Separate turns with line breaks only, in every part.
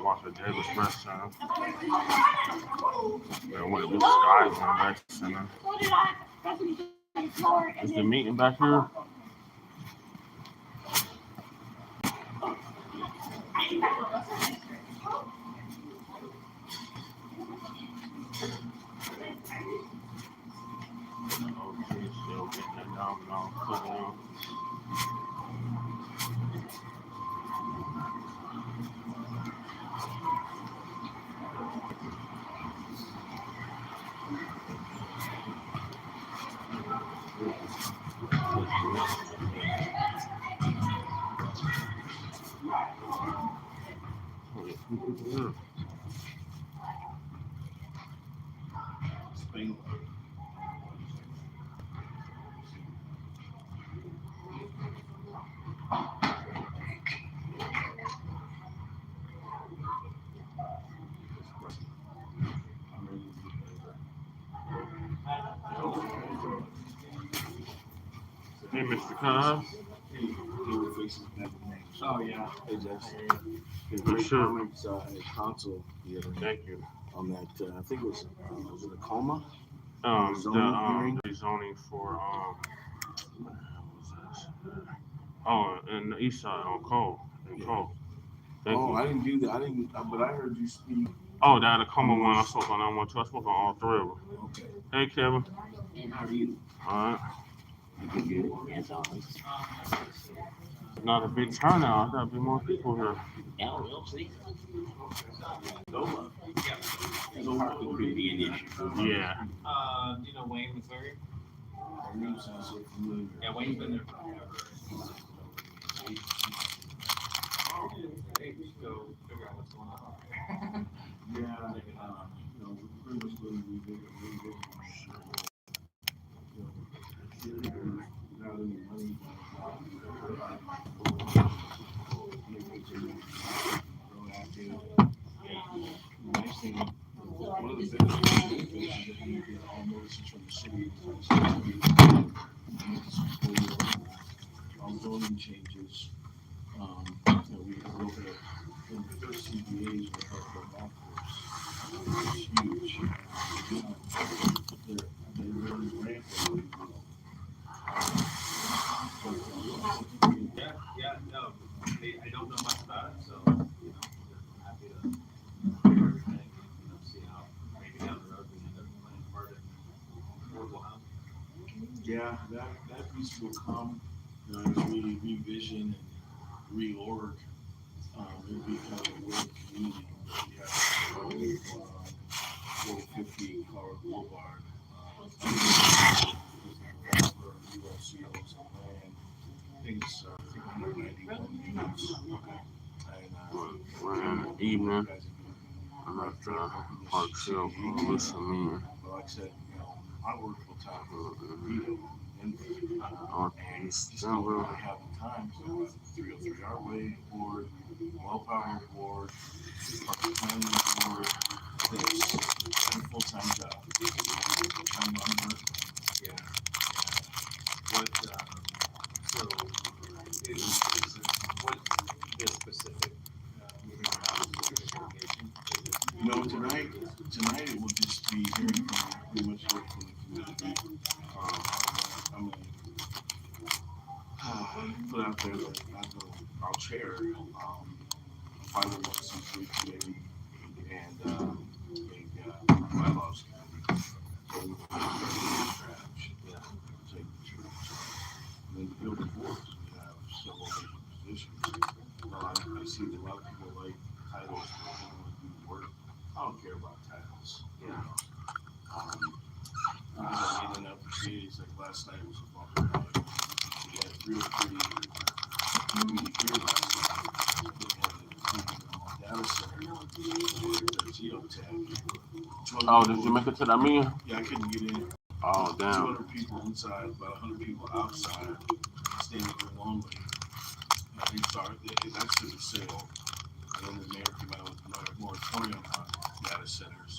watch a Davis Press Center. Yeah, I went to Blue Skies on that center. Is the meeting back here? Oh, she's still getting that down, put down. Hey, Mr. Cobb.
Oh, yeah.
Hey, Jess.
For sure.
Comments at council the other night
Thank you.
on that. I think it was it a coma?
The rezoning for what the hell was this? Oh, in the east side on Cole. In Cole. Thank you.
I didn't do that. I didn't. But I heard you speak.
Oh, that Tacoma one. I spoke on that one too. I spoke on all three of them.
Okay.
Hey, Kevin.
How are you?
All right.
Good, as always.
Not a big turnout. There'll be more people here.
Yeah, we'll see. No parking could be an issue.
Yeah.
Do you know Wayne, Missouri? Yeah, Wayne's been there forever. Hey, we should go figure out what's going on.
Yeah. Pretty much going to be not any money. Nice thing, one of the biggest benefits is that you get all notices from the city. All zoning changes. We look at in the first CBAs we talk about golf course. It's huge. They're really rampant.
No. I don't know much about it, so I'm happy to hear everything. See how maybe down the road we end up playing part in affordable housing.
Yeah, that piece will come as we revision and reorg. It'll be kind of a work community. We have 450 Colorado Boulevard. You see those land. Things 191 units.
We're in the evening. I'm at the Park Hill Listen Meeting.
But like I said, I work full time
Northeast
still
Denver.
really have the time. So 303 Our Way Board, Well Power Board, Park Planning Board. It's a full-time job. I'm working.
Yeah. What, so, what is specific moving around communication?
Tonight it will just be hearing from pretty much from the community. I'm gonna put out there that I'll chair 501c3 committee and bylaws committee. So we and then the building boards, we have several different positions. I see that a lot of people like titles, but they don't want to do the work. I don't care about titles. Meeting up for cities like last night was a bumper night. We had 3 or 3 community here last night. We had a data center, geotech.
Oh, did you make it to that meeting?
Yeah, I couldn't get in.
Oh, damn.
200 people inside, about 100 people outside, standing there lonely. That's to the sale. And then the mayor came out with a moratorium on data centers.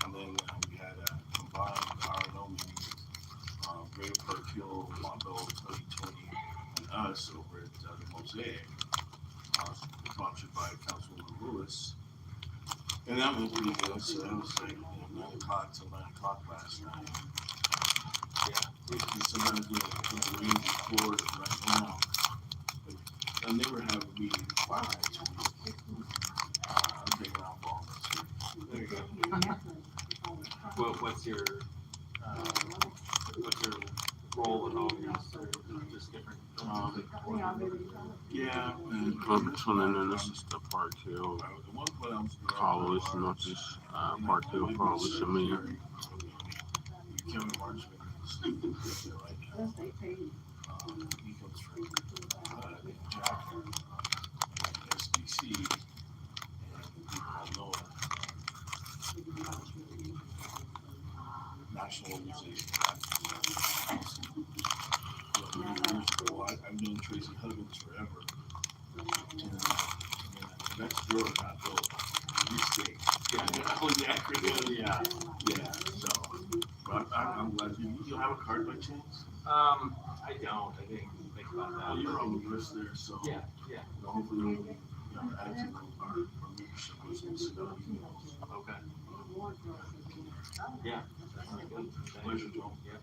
And then we had a combined R&O meeting with Greater Park Hill, Montville, 2020, and us over at the Mosaic, sponsored by Councilwoman Lewis. And that was pretty good. So that was like 9 o'clock till 9 o'clock last night. And sometimes when the rain pours right now, but I'll never have a meeting at 5. I'm taking off all this.
There you go. Well, what's your role in all of these? Or just different?
Yeah, and
Well, this one and then this is the Park Hill
at one point I was
Coalition, Northeast Park Hill Coalition meeting.
Kevin Marchman is there right now. He comes from SDC, and people I know national organization. I've known Tracy Huggins forever. And next door, not the mistake. Yeah, was the acronym. Yeah. So, but I'm glad you have a card by chance.
I don't. I didn't think about that.
Well, you're on the list there, so
Yeah.
hopefully we'll add to our membership list and send out emails.
Okay. Yeah. That sounds good.
Pleasure, Joe.
Yeah.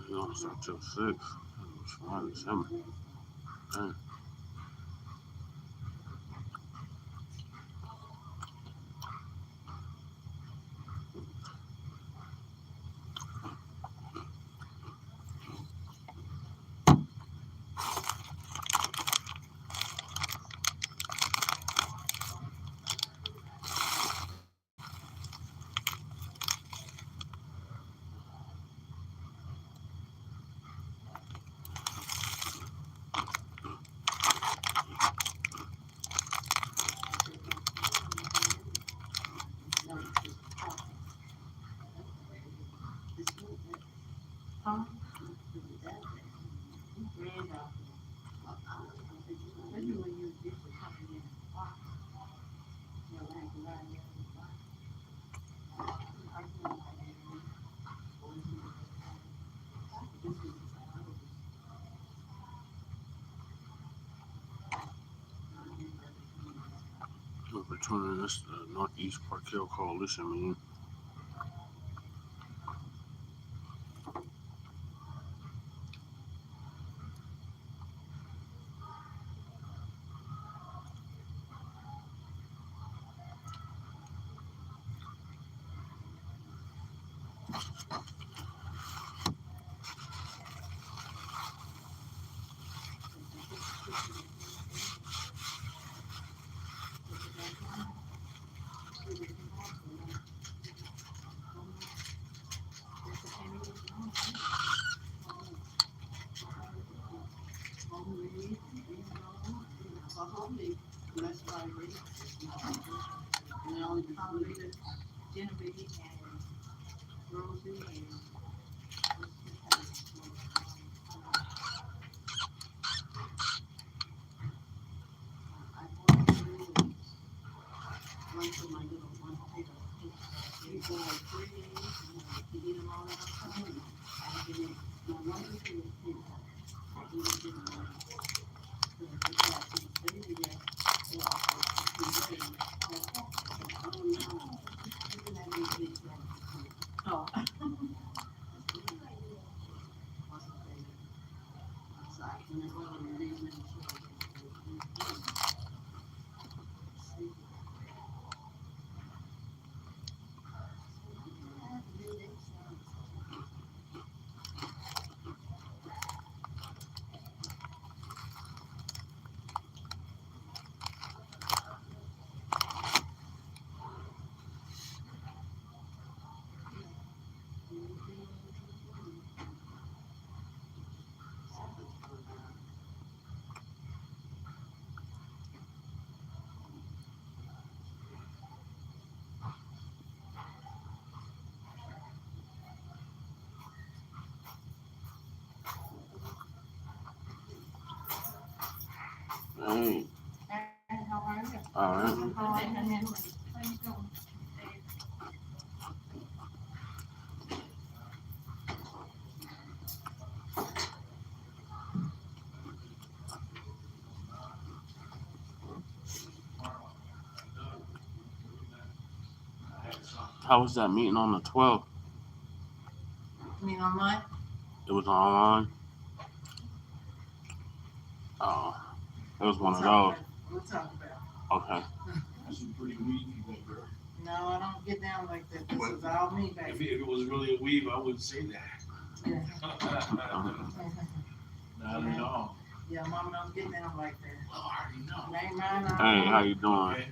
He don't start till 6. It was fine as hell. Dang. We're returning this to the Northeast Park Hill Coalition meeting. Hey,
And how are you?
all right.
How are you? How you doing?
How was that meeting on the 12th?
You mean online?
It was online. Oh, it was one of those.
We'll talk about
Okay.
That's a pretty weed you got there.
it. No, I don't get down like that. This is all me,
If
baby.
it was really a weave, I wouldn't say that.
Yeah.
Not at all.
Yeah, mama don't get down like that.
Well, I already know.
It ain't mine.
Hey, how you doing?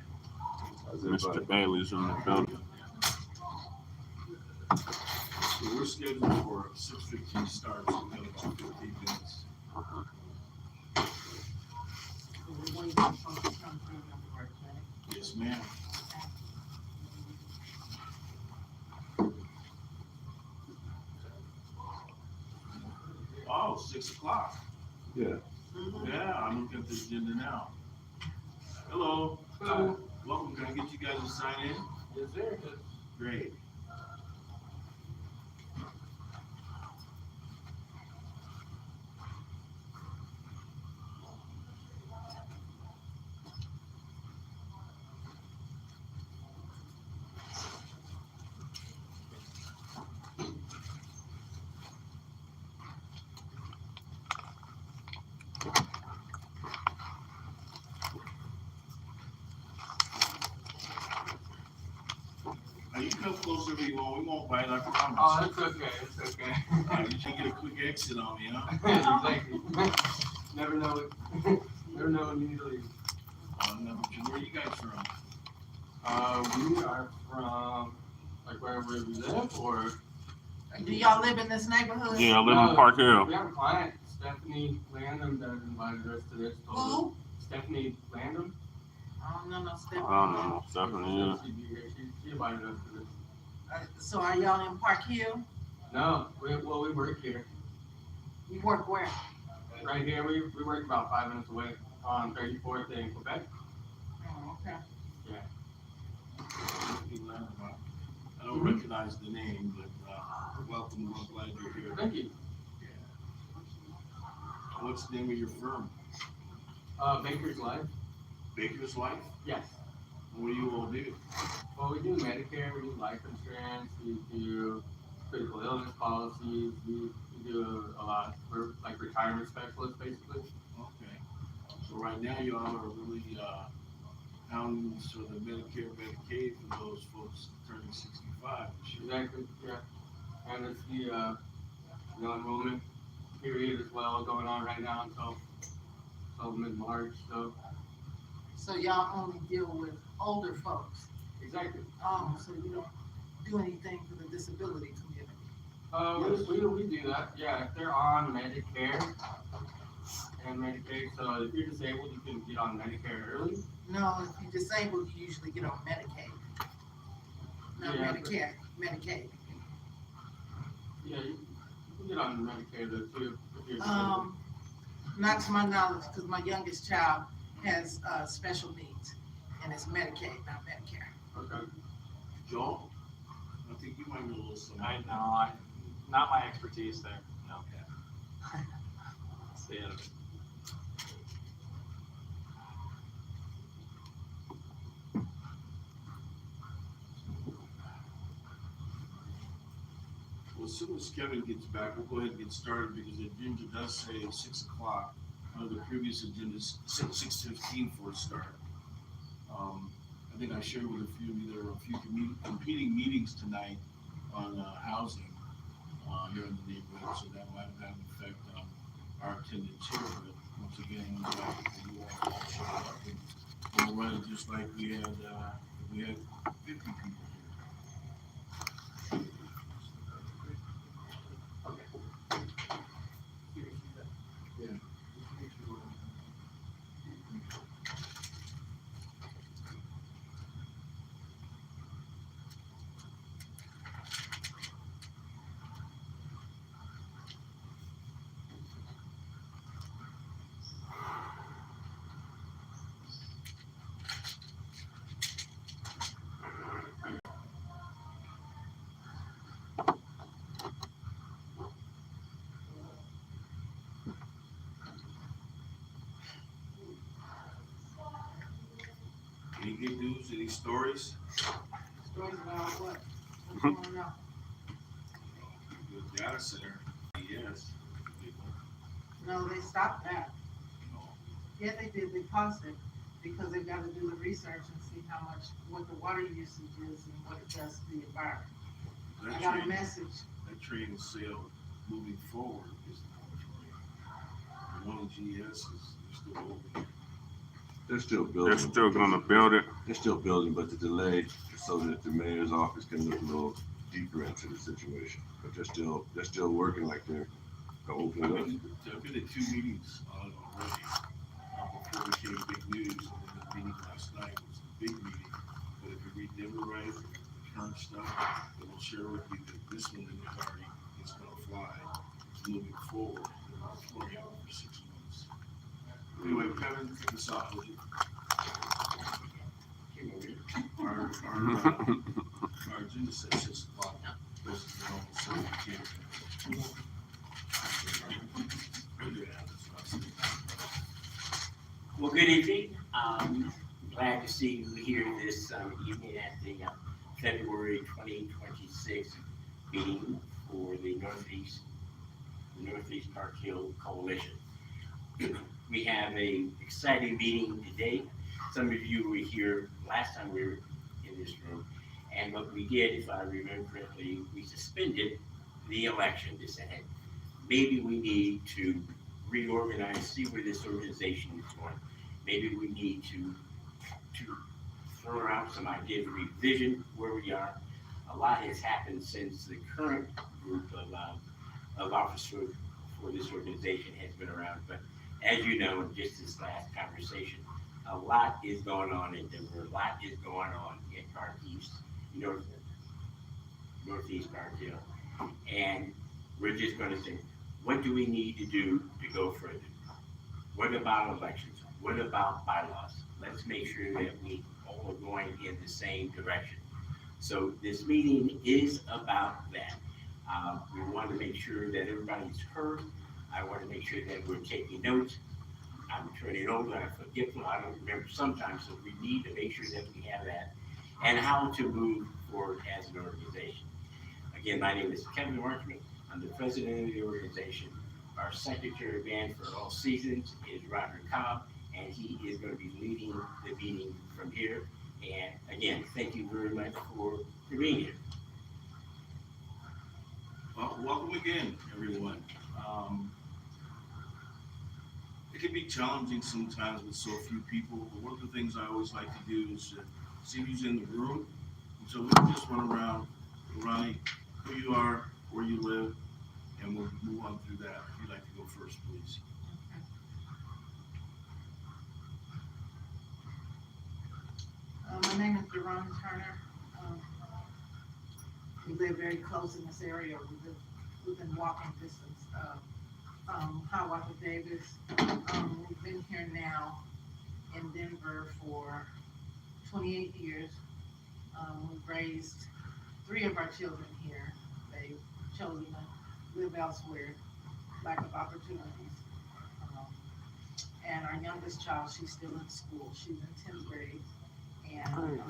Okay.
Mr. Bailey's in the building.
So we're scheduled for a 6:15 start, so we got about 15 minutes.
We're waiting for folks to come through the work, right?
Yes, ma'am. Oh, 6 o'clock.
Yeah.
Yeah, I'm looking at the agenda now. Hello.
Hello.
Welcome. Can I get you guys to sign in?
Yes, sir.
Great. Now you come closer if you want. We won't bite, I promise.
Oh, it's okay. It's okay.
You should get a quick exit on me, huh?
Exactly. Never know it. Never know when you need to leave.
No, where are you guys from?
We are from like wherever we live, or
Do y'all live in this neighborhood?
Yeah, I live in Park Hill.
we have a client, Stephanie Landon, that invited us to this.
Who?
Stephanie Landon.
I don't know no Stephanie.
I don't know, Stephanie.
She invited us to this.
So are y'all in Park Hill?
No, we work here.
You work where?
Right here, we work about 5 minutes away on 34th in Quebec.
Oh, okay.
I don't recognize the name, but welcome. I'm glad you're here.
Thank you.
What's the name of your firm?
Baker's Life.
Baker's Life?
Yes.
What do you all do?
Well, we do Medicare, we do life insurance, we do critical illness policies, we do a lot. We're like retirement specialists, basically.
Okay. So right now y'all are really hounding for the Medicare, Medicaid for those folks turning 65 this year.
Exactly. Yeah. And it's the enrollment period as well going on right now until mid-March.
So y'all only deal with older folks?
Exactly.
Oh, so you don't do anything for the disability community?
We do that. Yeah, if they're on Medicare and Medicaid, so if you're disabled, you can get on Medicare early.
No, if you're disabled, you usually get on Medicaid. Not
Yeah,
Medicare, Medicaid.
Yeah, you can get on Medicare though too if you're disabled.
Not to my knowledge, because my youngest child has special needs, and it's Medicaid, not Medicare.
Okay.
Joel? I think you might know a little something.
I know, not my expertise there. No. Stay out of it.
Well, as soon as Kevin gets back, we'll go ahead and get started because the agenda does say 6 o'clock. The previous agenda is 6:15 for a start. I think I shared with a few of you, there are a few competing meetings tonight on housing here in the neighborhood, so that might have had an effect on our attendance here. But once again, I'm glad that you all showed up. And we'll run it just like we had 50 people here. good news? Any stories?
Stories about what? What you wanna know?
The data center, yes.
No, they stopped that. Yeah, they did, they paused it, because they've got to do the research and see what the water usage is and what it does to the environment. I got a message.
That train is still moving forward, is the one in GS is still open.
They're still
They're
building.
still gonna build it.
They're still building, but the delay is so that the mayor's office can look a little deeper into the situation. But they're still working like they're gonna open it up.
I've been at 2 meetings on it already, before it became big news, and then the meeting last night was the big meeting. But if you read them right, the current stuff, it will share with you that this one is already, it's gonna fly, it's moving forward, they're not pouring out for 6 months. Anyway, Kevin, take us off, would you? Our agenda says 6 o'clock, versus the normal 7 p.m.
Well, good evening. Glad to see you here this evening at the February 2026 meeting for the Northeast Park Hill Coalition. We have an exciting meeting today. Some of you were here last time we were in this room, and what we did, if I remember correctly, we suspended the election. This said, maybe we need to reorganize, see where this organization is going. Maybe we need to throw out some ideas, revision where we are. A lot has happened since the current group of officers for this organization has been around. But as you know, in just this last conversation, a lot is going on in Denver. A lot is going on in Park East, Northeast Park Hill. And we're just going to say, what do we need to do to go further? What about elections? What about bylaws? Let's make sure that we all are going in the same direction. So this meeting is about that. We want to make sure that everybody's heard. I want to make sure that we're taking notes. I'm turning older, I'm forgetful, I don't remember sometimes, so we need to make sure that we have that and how to move forward as an organization. Again, my name is Kevin Marchman. I'm the president of the organization. Our secretary band for all seasons is Roger Cobb, and he is going to be leading the meeting from here. And again, thank you very much for being here.
Well, welcome again, everyone. It can be challenging sometimes with so few people, but one of the things I always like to do is to see who's in the room. And so we'll just run around, Ronnie, who you are, where you live, and we'll move on through that. If you'd like to go first, please.
My name is Jerome Turner. We live very close in this area. Within walking distance of Hiawatha Davis. We've been here now in Denver for 28 years. We've raised 3 of our children here. They've chosen to live elsewhere, lack of opportunities. And our youngest child, she's still in school. She's in 10th grade. And,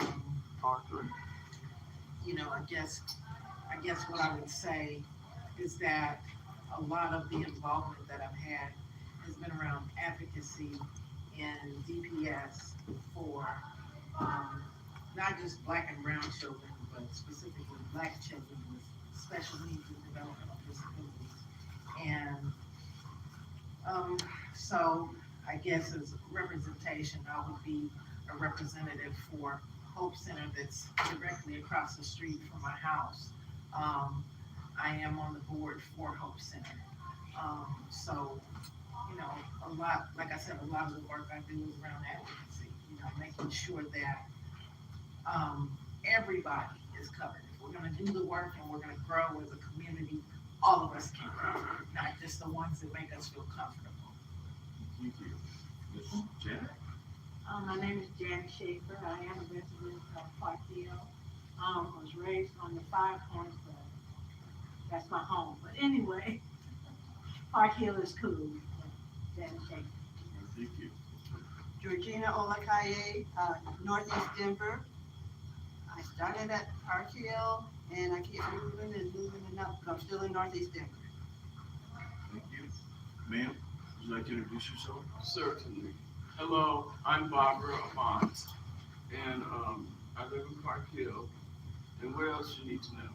I guess what I would say is that a lot of the involvement that I've had has been around advocacy in DPS for not just Black and brown children, but specifically Black children with special needs and developmental disabilities. And so I guess as representation, I would be a representative for Hope Center that's directly across the street from my house. I am on the board for Hope Center. So, a lot, like I said, a lot of the work I do is around advocacy, making sure that everybody is covered. If we're gonna do the work and we're gonna grow as a community, all of us can grow, not just the ones that make us feel comfortable.
Thank you. Ms. Janet?
My name is Janet Schaefer. I am a resident of Park Hill. Was raised on the Five Points, but that's my home. But anyway, Park Hill is cool. Janet Schaefer.
Thank you.
Georgina Olakaye, Northeast Denver. I started at Park Hill and I keep moving and moving and up, but I'm still in Northeast Denver.
Thank you. Ma'am, would you like to introduce yourself?
Certainly. Hello, I'm Barbara Avant, and I live in Park Hill. And what else you need to know?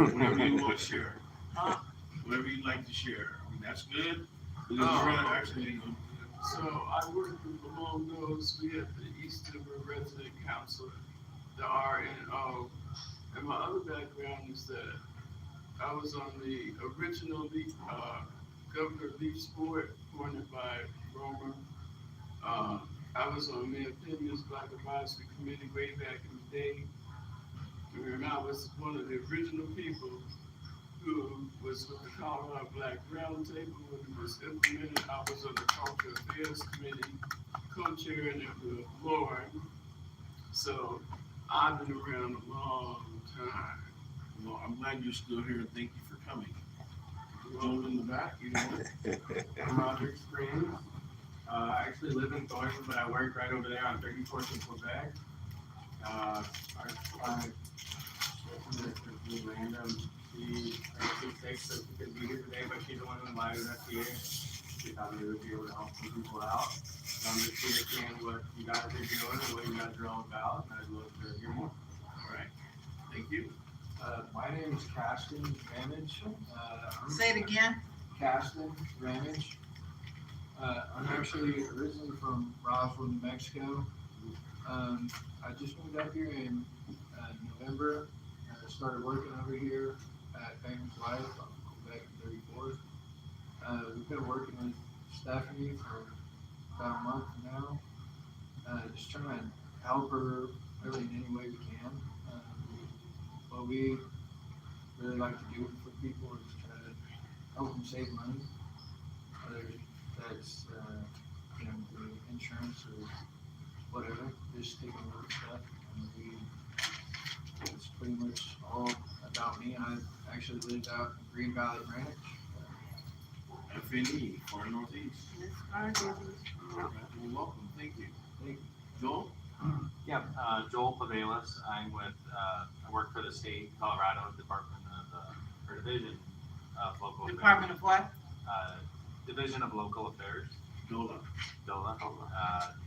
Whatever you want to share.
Huh?
Whatever you'd like to share. I mean, that's good. Because
Oh.
we're gonna actually,
So I work among those, we have the East Denver Resident Council, the RNO. And my other background is that I was on the original Governor Leaf's board appointed by Romer. I was on Mayor Pittman's Black Advisory Committee way back in the day. And I was one of the original people who was with the Colorado Black Roundtable when it was implemented. I was on the Cultural Affairs Committee, co-chairing it with Lauren. So I've been around a long time.
well, I'm glad you're still here and thank you for coming. Joel in the back, you know what?
I'm Roderick Springs. I actually live in Thornton, but I work right over there on 34th and Quebec. I just random. She's sick, so she couldn't be here today, but she's the one who invited us here. She thought we would be able to help some people out. So I'm just here seeing what you guys are doing and what you guys are all about, and I'd love to hear more.
All right, thank you.
My name is Caston Ramage.
Say it again.
Caston Ramage. I'm actually originally from Roswell, New Mexico. I just moved up here in November. I started working over here at Famous Life on Quebec 34th. We've been working with Stephanie for about a month now. Just trying to help her really in any way we can. What we really like to do for people is try to help them save money. Whether that's through insurance or whatever, just taking a little stuff. It's pretty much all about me. I actually lived out in Green Valley Ranch.
FNE, Far Northeast.
That's our business.
All right, well, welcome, thank you. Joel?
Yeah, Joel Pavelis. I'm with, I work for the state Colorado Department of, or Division of Local Affairs.
Department of what?
Division of Local Affairs,
DOLA.
DOLA,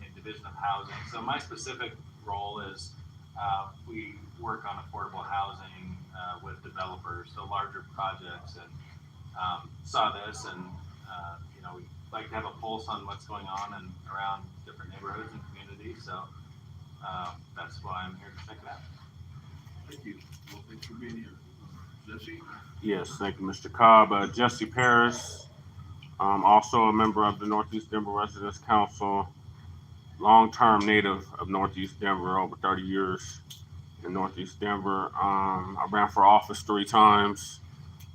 and Division of Housing. So my specific role is we work on affordable housing with developers, so larger projects, and saw this, and we like to have a pulse on what's going on and around different neighborhoods and communities. So that's why I'm here to check it out.
Thank you. Well, thanks for being here. Jesse?
Yes, thank you, Mr. Cobb. Jesse Paris, also a member of the Northeast Denver Residents Council, long-term native of Northeast Denver, over 30 years in Northeast Denver. I ran for office 3 times,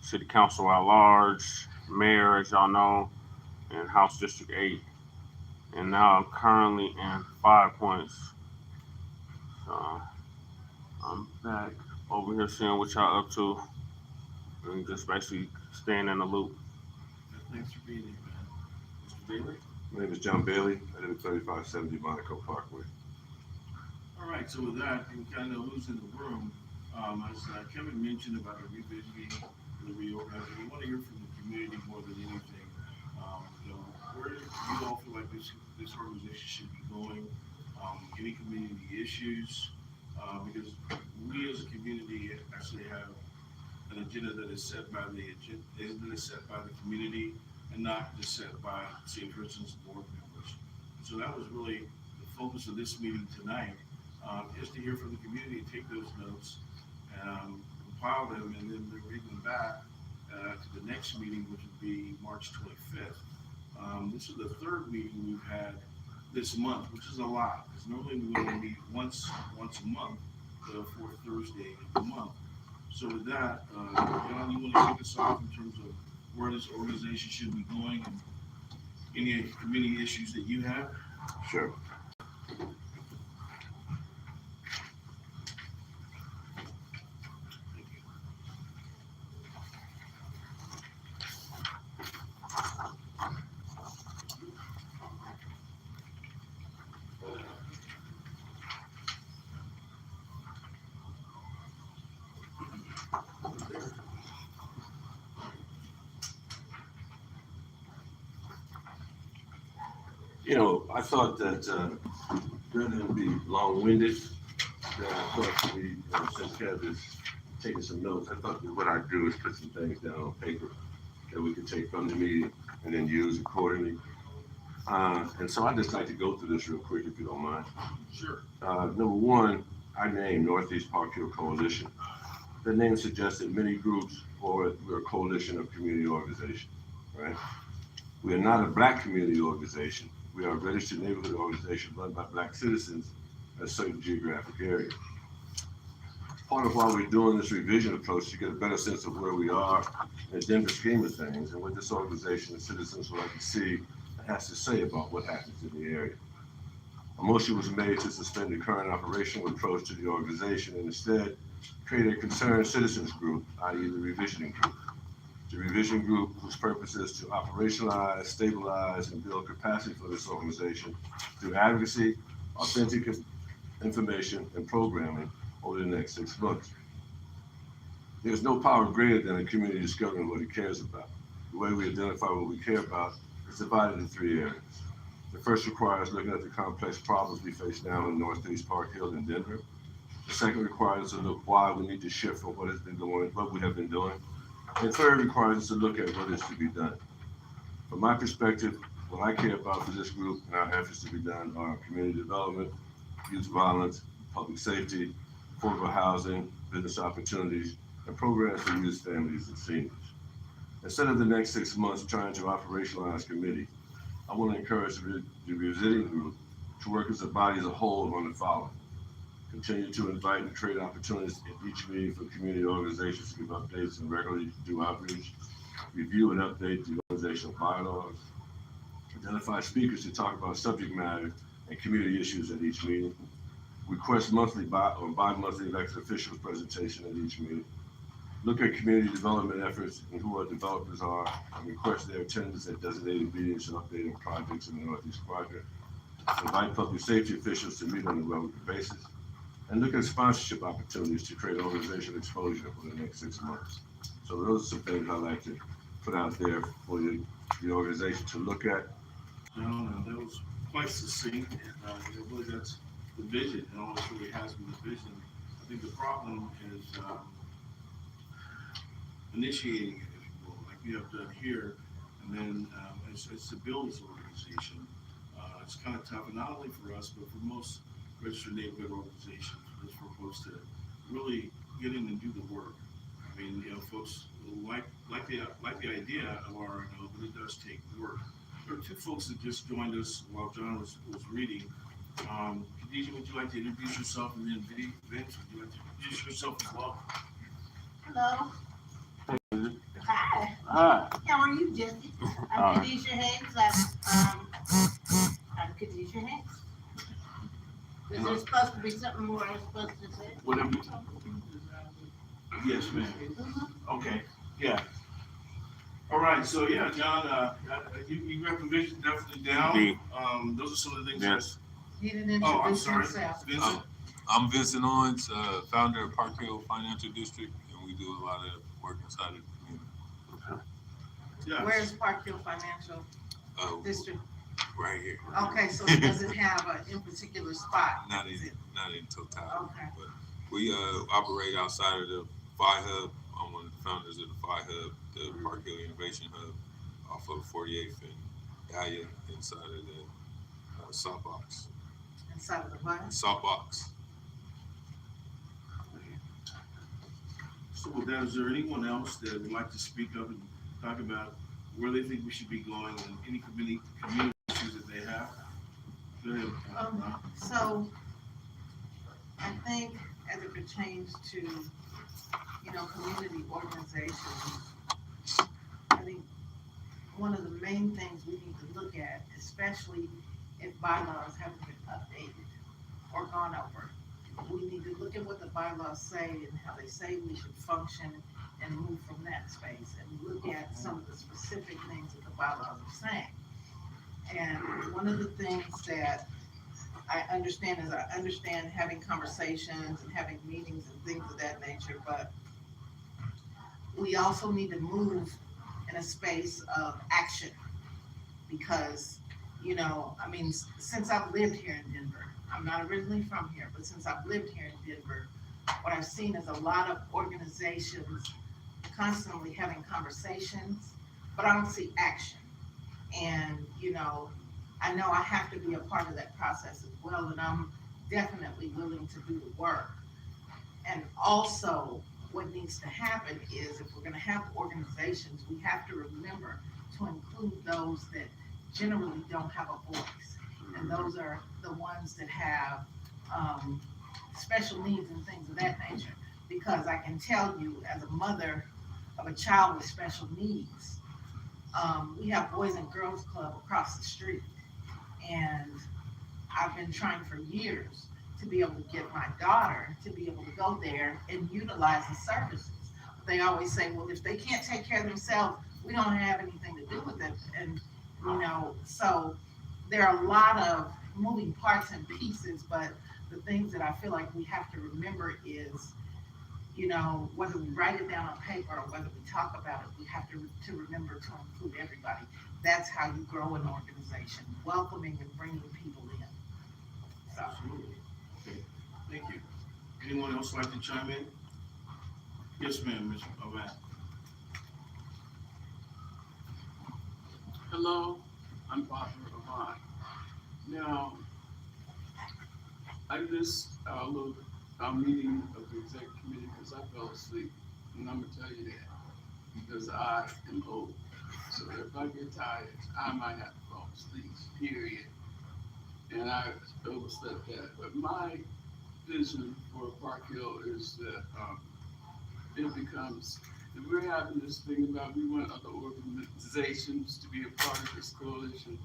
city council at large, mayor, as y'all know, in House District 8. And now I'm currently in 5 Points. So I'm back over here seeing what y'all up to and just basically staying in the loop.
Thanks for being here, man. Mr. Bailey?
My name is John Bailey. I live at 3570 Monaco Parkway.
All right, so with that, we kind of who's in the room. As Kevin mentioned about the revisiting, the reorganizing, we want to hear from the community more than anything. Where do you all feel like this organization should be going? Any community issues? Because we as a community actually have an agenda that is set by the community and not just set by, say, for instance, board members. So that was really the focus of this meeting tonight, is to hear from the community, take those notes, compile them, and then bring them back to the next meeting, which would be March 25th. This is the 3rd meeting we've had this month, which is a lot, because normally we only meet once a month, the 4th Thursday of the month. So with that, John, you want to kick us off in terms of where this organization should be going and any committee issues that you have?
Sure. You know, I thought that, rather than be long-winded, that I thought we, since Kev is taking some notes, I thought that what I'd do is put some things down on paper that we could take from the meeting and then use accordingly. And so I'd just like to go through this real quick, if you don't mind.
Sure.
Number one, I named Northeast Park Hill Coalition. The name suggests that many groups, or we're a coalition of community organizations, right? We are not a Black community organization. We are a registered neighborhood organization run by Black citizens in a certain geographic area. Part of why we're doing this revision approach to get a better sense of where we are in the Denver scheme of things and what this organization and citizens would like to see and has to say about what happens in the area. A motion was made to suspend the current operational approach to the organization and instead create a concerned citizens group, i.e. the revisioning group. The revision group, whose purpose is to operationalize, stabilize, and build capacity for this organization through advocacy, authentic information, and programming over the next 6 months. There's no power greater than a community discovering what it cares about. The way we identify what we care about is divided into 3 areas. The first requires looking at the complex problems we face now in Northeast Park Hill and Denver. The second requires us to look why we need to shift from what we have been doing. And third requires us to look at what is to be done. From my perspective, what I care about for this group and our efforts to be done are community development, youth violence, public safety, affordable housing, business opportunities, and programs for youth, families, and seniors. Instead of the next 6 months trying to operationalize committee, I want to encourage the revisiting group to work as a body as a whole on the following. Continue to invite and create opportunities at each meeting for community organizations to give updates and regularly do outreach. Review and update the organizational bylaws. Identify speakers to talk about subject matter and community issues at each meeting. Request monthly or bi-monthly elected officials presentation at each meeting. Look at community development efforts and who our developers are, and request their attendance at designated meetings and updating projects in the Northeast Quadrant. Invite public safety officials to meet on a regular basis. And look at sponsorship opportunities to create organizational exposure for the next 6 months. So those are some things I'd like to put out there for the organization to look at.
That was quite succinct, and really that's the vision, and all it really has been the vision. I think the problem is initiating it, if you will, like we have done here, and then it's to build this organization. It's kind of tough, and not only for us, but for most registered neighborhood organizations, is for folks to really get in and do the work. I mean, folks like the idea of RNO, but it does take work. There are 2 folks that just joined us while John was reading. Khadijah, would you like to introduce yourself, and then Vince, would you like to introduce yourself as well?
Hello. Hi.
Hi.
How are you, Jesse? I'm Khadijah Hayes. I'm Khadijah Hayes. Is there supposed to be something more I'm supposed to say?
Whatever you tell me. Yes, ma'am. Okay, yeah. All right, so yeah, John, you got the vision definitely down. Those are some of the things.
Yes.
He didn't
Oh, I'm
introduce
sorry.
himself.
Vincent?
I'm Vincent Owens, founder of Park Hill Financial District, and we do a lot of work inside of the community.
Yes.
Where's Park Hill Financial District?
Right here.
Okay, so it doesn't have a in particular spot.
Not
is
in
it?
totality.
Okay.
But we operate outside of the Phi Hub. I'm one of the founders of the Phi Hub, the Park Hill Innovation Hub, off of 48th and Dahlia, inside of the Salt Box.
Inside of the what?
Salt Box.
So with that, is there anyone else that would like to speak up and talk about where they think we should be going and any community issues that they have? Go ahead.
So I think as it pertains to, community organizations, I think one of the main things we need to look at, especially if bylaws haven't been updated or gone over, we need to look at what the bylaws say and how they say we should function and move from that space and look at some of the specific things that the bylaws are saying. And one of the things that I understand is I understand having conversations and having meetings and things of that nature, but we also need to move in a space of action because, you know, I mean, since I've lived here in Denver, I'm not originally from here, but since I've lived here in Denver, what I've seen is a lot of organizations constantly having conversations, but I don't see action. And, you know I have to be a part of that process as well, and I'm definitely willing to do the work. And also, what needs to happen is if we're gonna have organizations, we have to remember to include those that generally don't have a voice. And those are the ones that have, um, special needs and things of that nature. Because I can tell you, as a mother of a child with special needs, we have Boys and Girls Club across the street. And I've been trying for years to be able to get my daughter to be able to go there and utilize the services. But they always say, well, if they can't take care of themselves, we don't have anything to do with it. And, so there are a lot of moving parts and pieces, but the things that I feel like we have to remember is, whether we write it down on paper or whether we talk about it, we have to remember to include everybody. That's how you grow an organization, welcoming and bringing people in. So,
Absolutely. Okay, thank you. Anyone else like to chime in? Yes, ma'am, Ms. Avant.
Hello, I'm Barbara Avant. Now, I missed our meeting of the exec committee because I fell asleep. And I'm gonna tell you that because I am old. So if I get tired, I might have to fall asleep, period. And I overstepped that. But my vision for Park Hill is that it becomes, we're having this thing about we want other organizations to be a part of this coalition,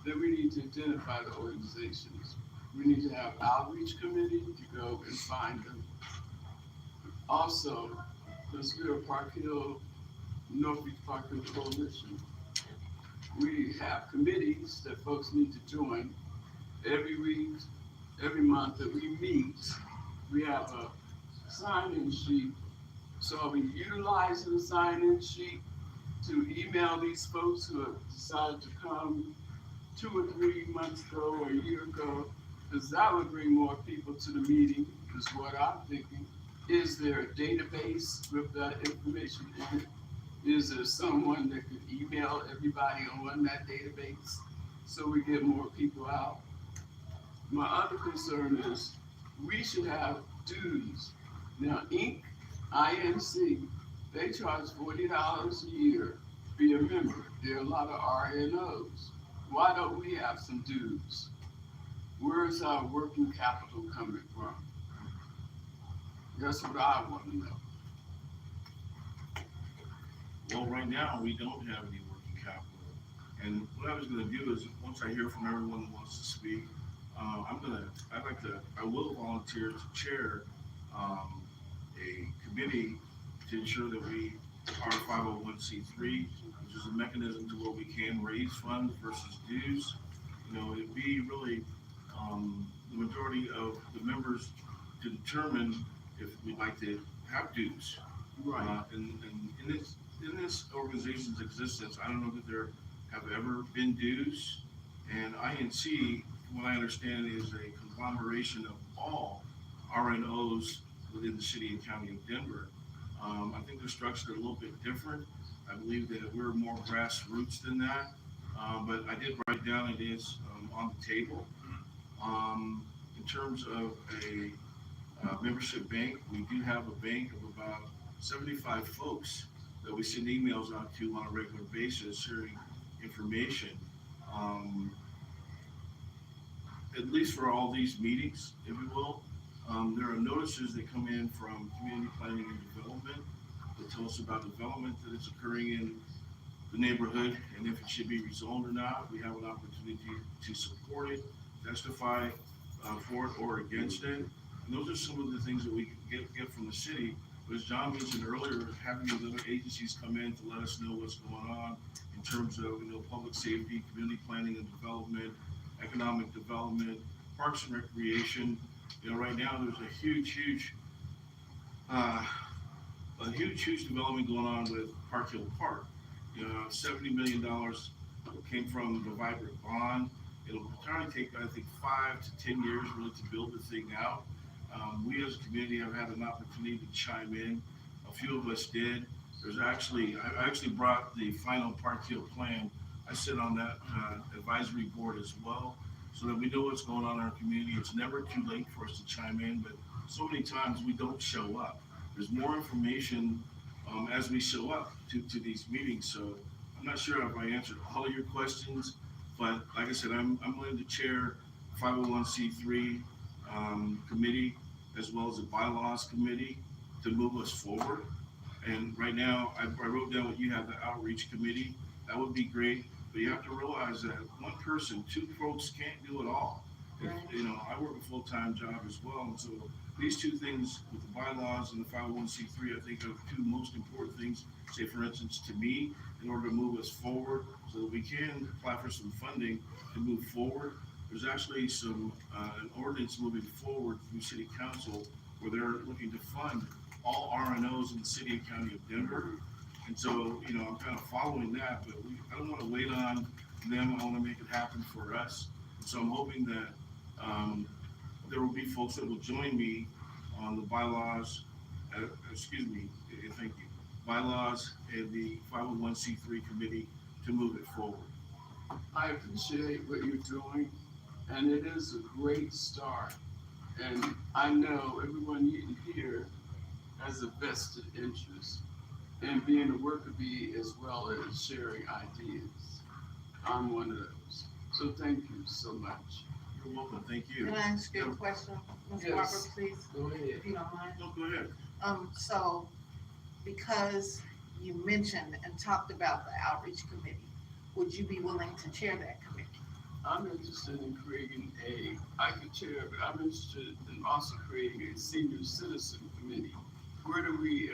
then we need to identify the organizations. We need to have outreach committee to go and find them. Also, because we're a Park Hill, Northeast Park Hill Coalition, we have committees that folks need to join every week, every month that we meet. We have a sign-in sheet. So are we utilizing the sign-in sheet to email these folks who have decided to come 2 or 3 months ago or a year ago? Because that would bring more people to the meeting, is what I'm thinking. Is there a database with that information in it? Is there someone that could email everybody on that database so we get more people out? My other concern is we should have dues. Now, INC, they charge $40 a year to be a member. There are a lot of RNOs. Why don't we have some dues? Where's our working capital coming from? That's what I want to know.
Well, right now, we don't have any working capital. And what I was gonna do is, once I hear from everyone who wants to speak, I will volunteer to chair, a committee to ensure that we are 501c3, which is a mechanism to where we can raise funds versus dues. It'd be really, the majority of the members to determine if we'd like to have dues. And in this organization's existence, I don't know that there have ever been dues. And INC, from what I understand, is a conglomeration of all RNOs within the city and county of Denver. I think they're structured a little bit different. I believe that we're more grassroots than that. But I did write down it is on the table. In terms of a membership bank, we do have a bank of about 75 folks that we send emails out to on a regular basis, sharing information. At least for all these meetings, if you will, there are notices that come in from community planning and development that tell us about development that is occurring in the neighborhood and if it should be rezoned or not. We have an opportunity to support it, testify for it or against it. And those are some of the things that we get from the city. But as John mentioned earlier, having the other agencies come in to let us know what's going on in terms of public safety, community planning and development, economic development, parks and recreation. Right now there's a huge development going on with Park Hill Park. $70 million came from the Vibrant Bond. It'll probably take, I think, 5 to 10 years really to build the thing out. We as a community have had an opportunity to chime in. A few of us did. I actually brought the final Park Hill plan. I sit on that advisory board as well, so that we know what's going on in our community. It's never too late for us to chime in, but so many times we don't show up. There's more information as we show up to these meetings. So I'm not sure if I answered all of your questions, but like I said, I'm willing to chair 501c3 committee as well as the bylaws committee to move us forward. And right now, I wrote down what you have, the outreach committee. That would be great, but you have to realize that one person, 2 folks can't do it all. I work a full-time job as well, and so these 2 things with the bylaws and the 501c3, I think are the 2 most important things, say for instance, to me, in order to move us forward so that we can apply for some funding to move forward. There's actually an ordinance moving forward through City Council where they're looking to fund all RNOs in the city and county of Denver. And so, I'm kind of following that, but I don't want to wait on them. I want to make it happen for us. And so I'm hoping that there will be folks that will join me on the bylaws, thank you, bylaws and the 501c3 committee to move it forward.
I appreciate what you're doing, and it is a great start. And I know everyone here has a vested interest in being a worker bee as well as sharing ideas. I'm one of those. So thank you so much.
You're welcome. Thank you.
Can I ask you a question, Ms.
Yes.
Barber, please,
Go ahead.
if you don't mind?
No, go ahead.
So, because you mentioned and talked about the outreach committee, would you be willing to chair that committee?
I'm interested in creating I could chair, but I'm interested in also creating a senior citizen committee. Where do we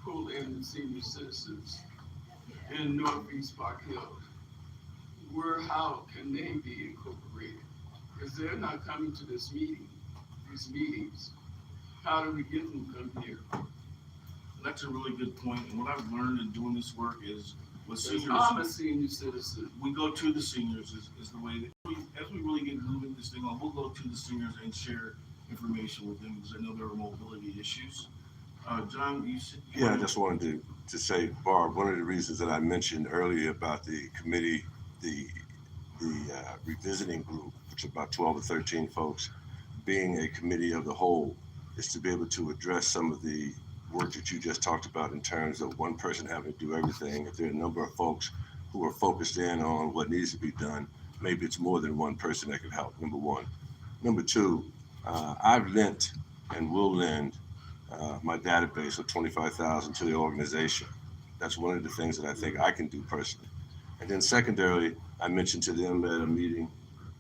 pull in the senior citizens in Northeast Park Hill? How can they be incorporated? Because they're not coming to these meetings. How do we get them to come here?
That's a really good point. And what I've learned in doing this work is with seniors,
I'm a senior citizen.
we go to the seniors is the way that as we really get moving this thing on, we'll go to the seniors and share information with them because I know there are mobility issues. John, you said.
Yeah, I just wanted to say, Barb, one of the reasons that I mentioned earlier about the committee, the revisiting group, which is about 12 or 13 folks, being a committee of the whole, is to be able to address some of the work that you just talked about in terms of one person having to do everything. If there are a number of folks who are focused in on what needs to be done, maybe it's more than one person that can help, number one. Number two, I've lent and will lend my database of 25,000 to the organization. That's one of the things that I think I can do personally. And then secondarily, I mentioned to them at a meeting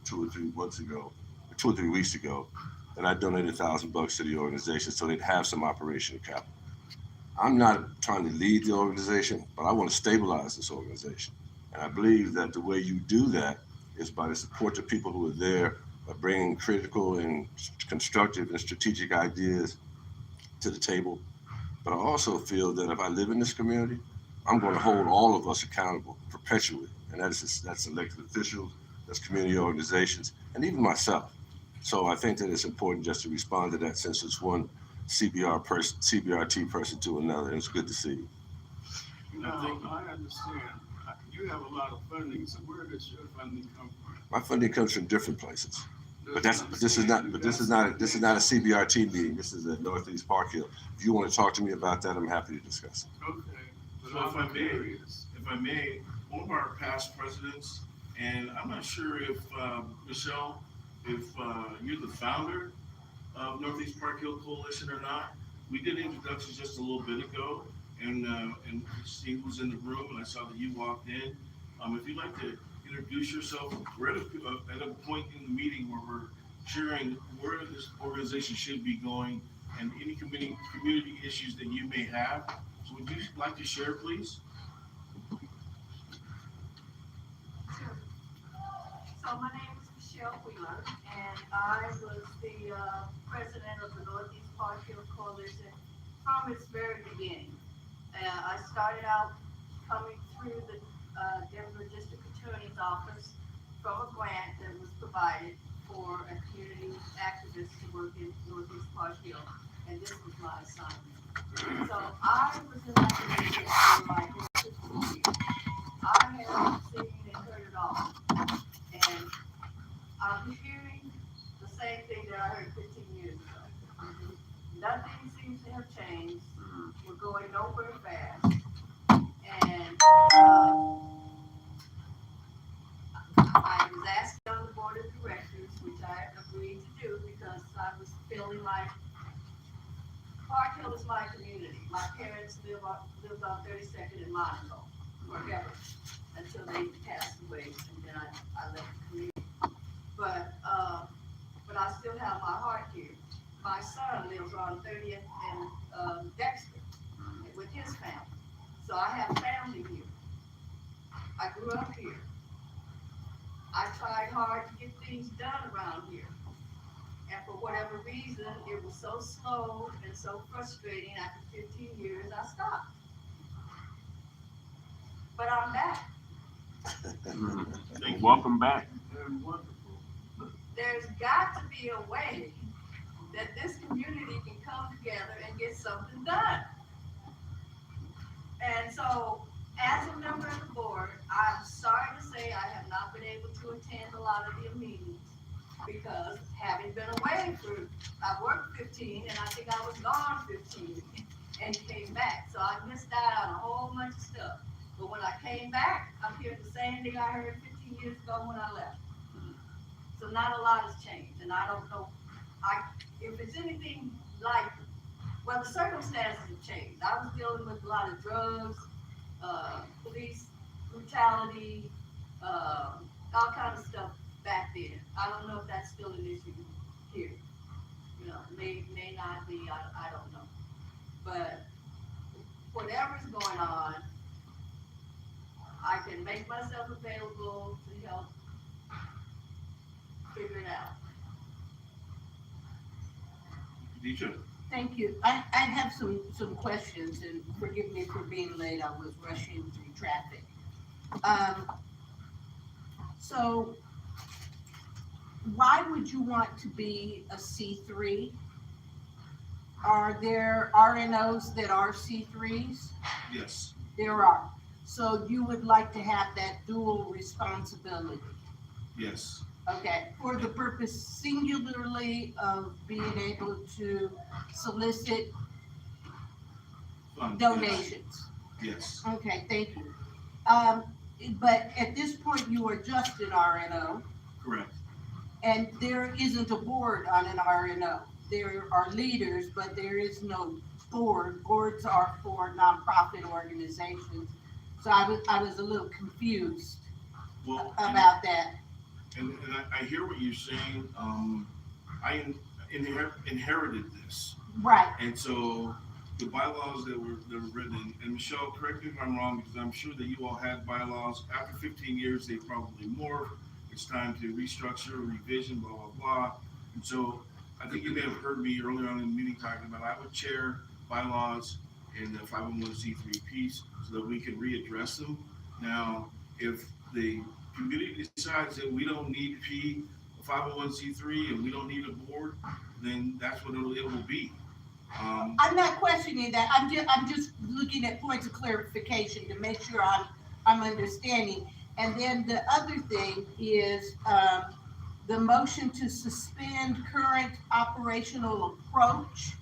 2 or 3 weeks ago, that I donated $1,000 to the organization so they'd have some operational capital. I'm not trying to lead the organization, but I want to stabilize this organization. And I believe that the way you do that is by the support of people who are there, by bringing critical and constructive and strategic ideas to the table. But I also feel that if I live in this community, I'm going to hold all of us accountable perpetually. And that's elected officials, that's community organizations, and even myself. So I think that it's important just to respond to that since it's one CBRT person to another. And it's good to see you.
No, I understand. You have a lot of funding, so where does your funding come from?
My funding comes from different places. But this is not a CBRT meeting. This is at Northeast Park Hill. If you want to talk to me about that, I'm happy to discuss it.
Okay, but
So
I'm curious.
if I may, one of our past presidents, and I'm not sure if Michelle, if you're the founder of Northeast Park Hill Coalition or not. We did introductions just a little bit ago, and Steve was in the room, and I saw that you walked in. If you'd like to introduce yourself, we're at a point in the meeting where we're sharing where this organization should be going and any community issues that you may have. So would you like to share, please?
Sure. So my name is Michelle Wheeler, and I was the president of the Northeast Park Hill Coalition from its very beginning. I started out coming through the Denver District Attorney's Office from a grant that was provided for a community activist to work in Northeast Park Hill, and this was my assignment. So I was in that community for like 15 years. I have seen and heard it all, and I'm hearing the same thing that I heard 15 years ago. Nothing seems to have changed. We're going nowhere fast. And I was asked on the board of directors, which I agreed to do because I was feeling like Park Hill is my community. My parents lived on 32nd and Monaco forever until they passed away, and then I left the community. But I still have my heart here. My son lives on 30th and Dexter with his family. So I have family here. I grew up here. I tried hard to get things done around here. And for whatever reason, it was so slow and so frustrating after 15 years, I stopped. But I'm back.
Welcome back.
There's got to be a way that this community can come together and get something done. And so, as a member of the board, I'm sorry to say I have not been able to attend a lot of the meetings because having been away I worked 15 and I think I was gone 15 and came back. So I missed out on a whole bunch of stuff. But when I came back, I'm hearing the same thing I heard 15 years ago when I left. So not a lot has changed, and I don't know, if it's anything like, well, the circumstances have changed. I was dealing with a lot of drugs, police brutality, all kinds of stuff back then. I don't know if that's still an issue here. You know, may not be, I don't know. But whatever's going on, I can make myself available to help figure it out.
Deidre?
Thank you. I have some questions, and forgive me for being late. I was rushing through traffic. So why would you want to be a C3? Are there RNOs that are C3s?
Yes.
There are. So you would like to have that dual responsibility?
Yes.
Okay, for the purpose singularly of being able to solicit donations?
Yes.
Okay, thank you. But at this point, you are just an RNO,
Correct.
and there isn't a board on an RNO. There are leaders, but there is no board. Boards are for nonprofit organizations. So I was a little confused about that.
And I hear what you're saying. I inherited this.
Right.
And so the bylaws that were written, and Michelle, correct me if I'm wrong, because I'm sure that you all had bylaws. After 15 years, they probably morphed. It's time to restructure, revision, blah, blah, blah. And so I think you may have heard me earlier on in the meeting talking about I would chair bylaws in the 501c3 piece so that we can readdress them. Now, if the community decides that we don't need to be a 501c3 and we don't need a board, then that's what it will be.
I'm not questioning that. I'm just looking at points of clarification to make sure I'm understanding. And then the other thing is the motion to suspend current operational approach.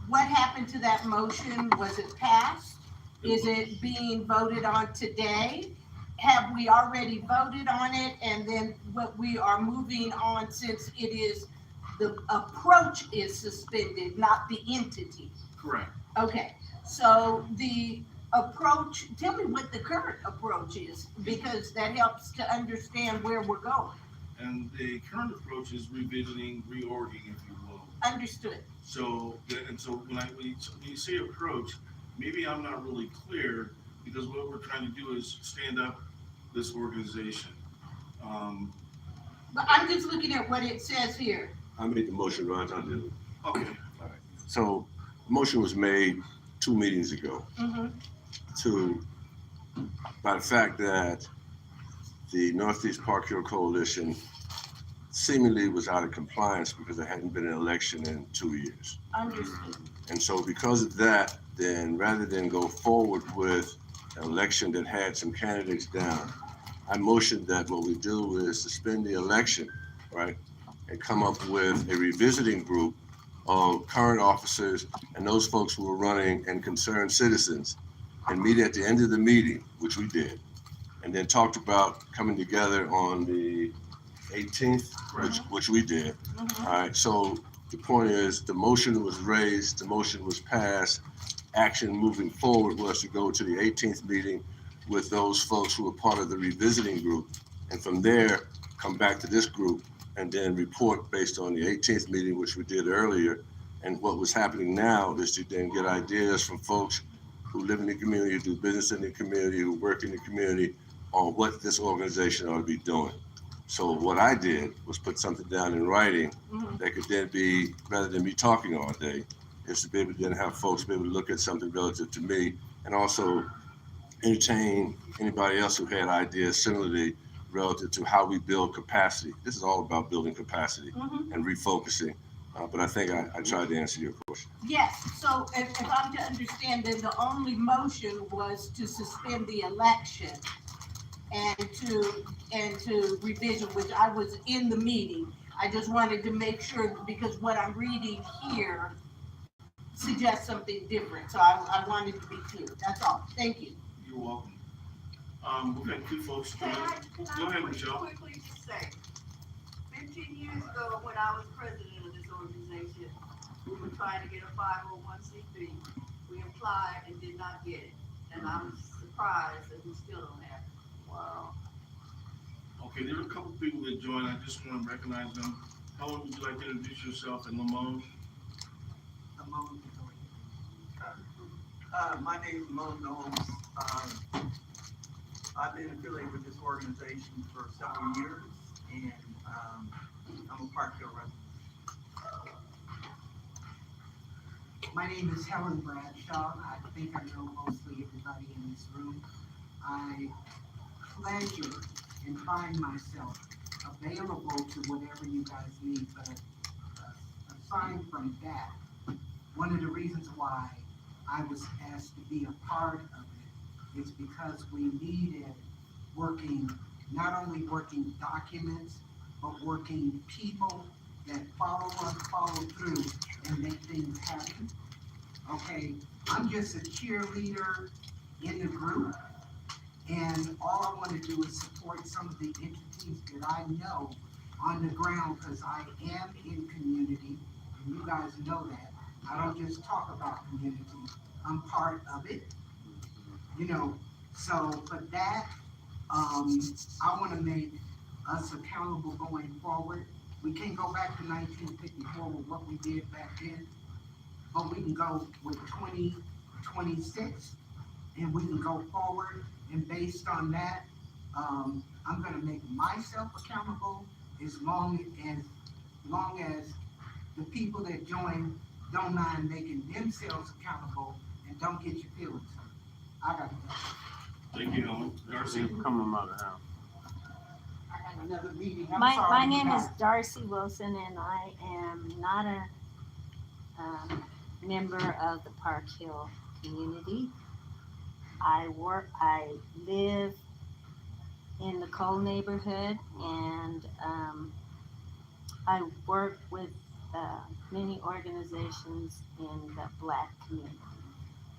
What happened to that motion? Was it passed? Is it being voted on today? Have we already voted on it? And then what we are moving on, since it is the approach is suspended, not the entity.
Correct.
Okay, so the approach, tell me what the current approach is, because that helps to understand where we're going.
And the current approach is revisiting, reorging, if you will.
Understood.
So when you say approach, maybe I'm not really clear, because what we're trying to do is stand up this organization.
But I'm just looking at what it says here.
I made the motion, Ron. I did.
Okay.
All right. So the motion was made 2 meetings ago
Mm-hmm.
by the fact that the Northeast Park Hill Coalition seemingly was out of compliance because there hadn't been an election in 2 years.
Understood.
And so because of that, then rather than go forward with an election that had some candidates down, I motioned that what we do is suspend the election, right? And come up with a revisiting group of current officers and those folks who are running and concerned citizens and meet at the end of the meeting, which we did, and then talked about coming together on the 18th, which we did.
Mhm.
All right, so the point is, the motion was raised, the motion was passed. Action moving forward was to go to the 18th meeting with those folks who were part of the revisiting group. And from there, come back to this group and then report based on the 18th meeting, which we did earlier. And what was happening now is to then get ideas from folks who live in the community, do business in the community, who work in the community on what this organization ought to be doing. So what I did was put something down in writing
Mhm.
that could then be, rather than me talking all day, is to be able to then have folks be able to look at something relative to me and also entertain anybody else who had ideas similarly relative to how we build capacity. This is all about building capacity
Mhm.
and refocusing. But I think I tried to answer your question.
Yes, so if I'm to understand, then the only motion was to suspend the election and to revision, which I was in the meeting. I just wanted to make sure, because what I'm reading here suggests something different, so I wanted to be clear, that's all, thank you.
You're welcome. We've had two folks
Can
join.
I
Go ahead, Michelle.
quickly just say, 15 years ago, when I was president of this organization, we were trying to get a 501c3. We applied and did not get it, and I'm surprised that we still don't have it.
Wow. Okay, there are a couple people that joined. I just want to recognize them. Helen, would you like to introduce yourself and Lamone?
My name is Mo Gomes. I've been affiliated with this organization for several years, and I'm a Park Hill resident.
My name is Helen Bradshaw. I think I know mostly everybody in this room. I pleasure and find myself available to whatever you guys need, but aside from that, one of the reasons why I was asked to be a part of it is because we needed not only working documents, but working people that follow through and make things happen. Okay, I'm just a cheerleader in the group, and all I want to do is support some of the entities that I know on the ground, because I am in community, and you guys know that. I don't just talk about community, I'm part of it, so for that, I want to make us accountable going forward. We can't go back to 1954 with what we did back then, but we can go with 2026, and we can go forward, and based on that, I'm gonna make myself accountable as long as the people that join don't mind making themselves accountable and don't get your feelings hurt. I gotta go.
Thank you, Helen. Darcy?
Come on, Mother House.
I got another meeting. I'm
My
sorry,
name
you
is
guys.
Darcy Wilson, and I am not a member of the Park Hill community. I live in the Cole neighborhood, and I work with many organizations in the Blacc community.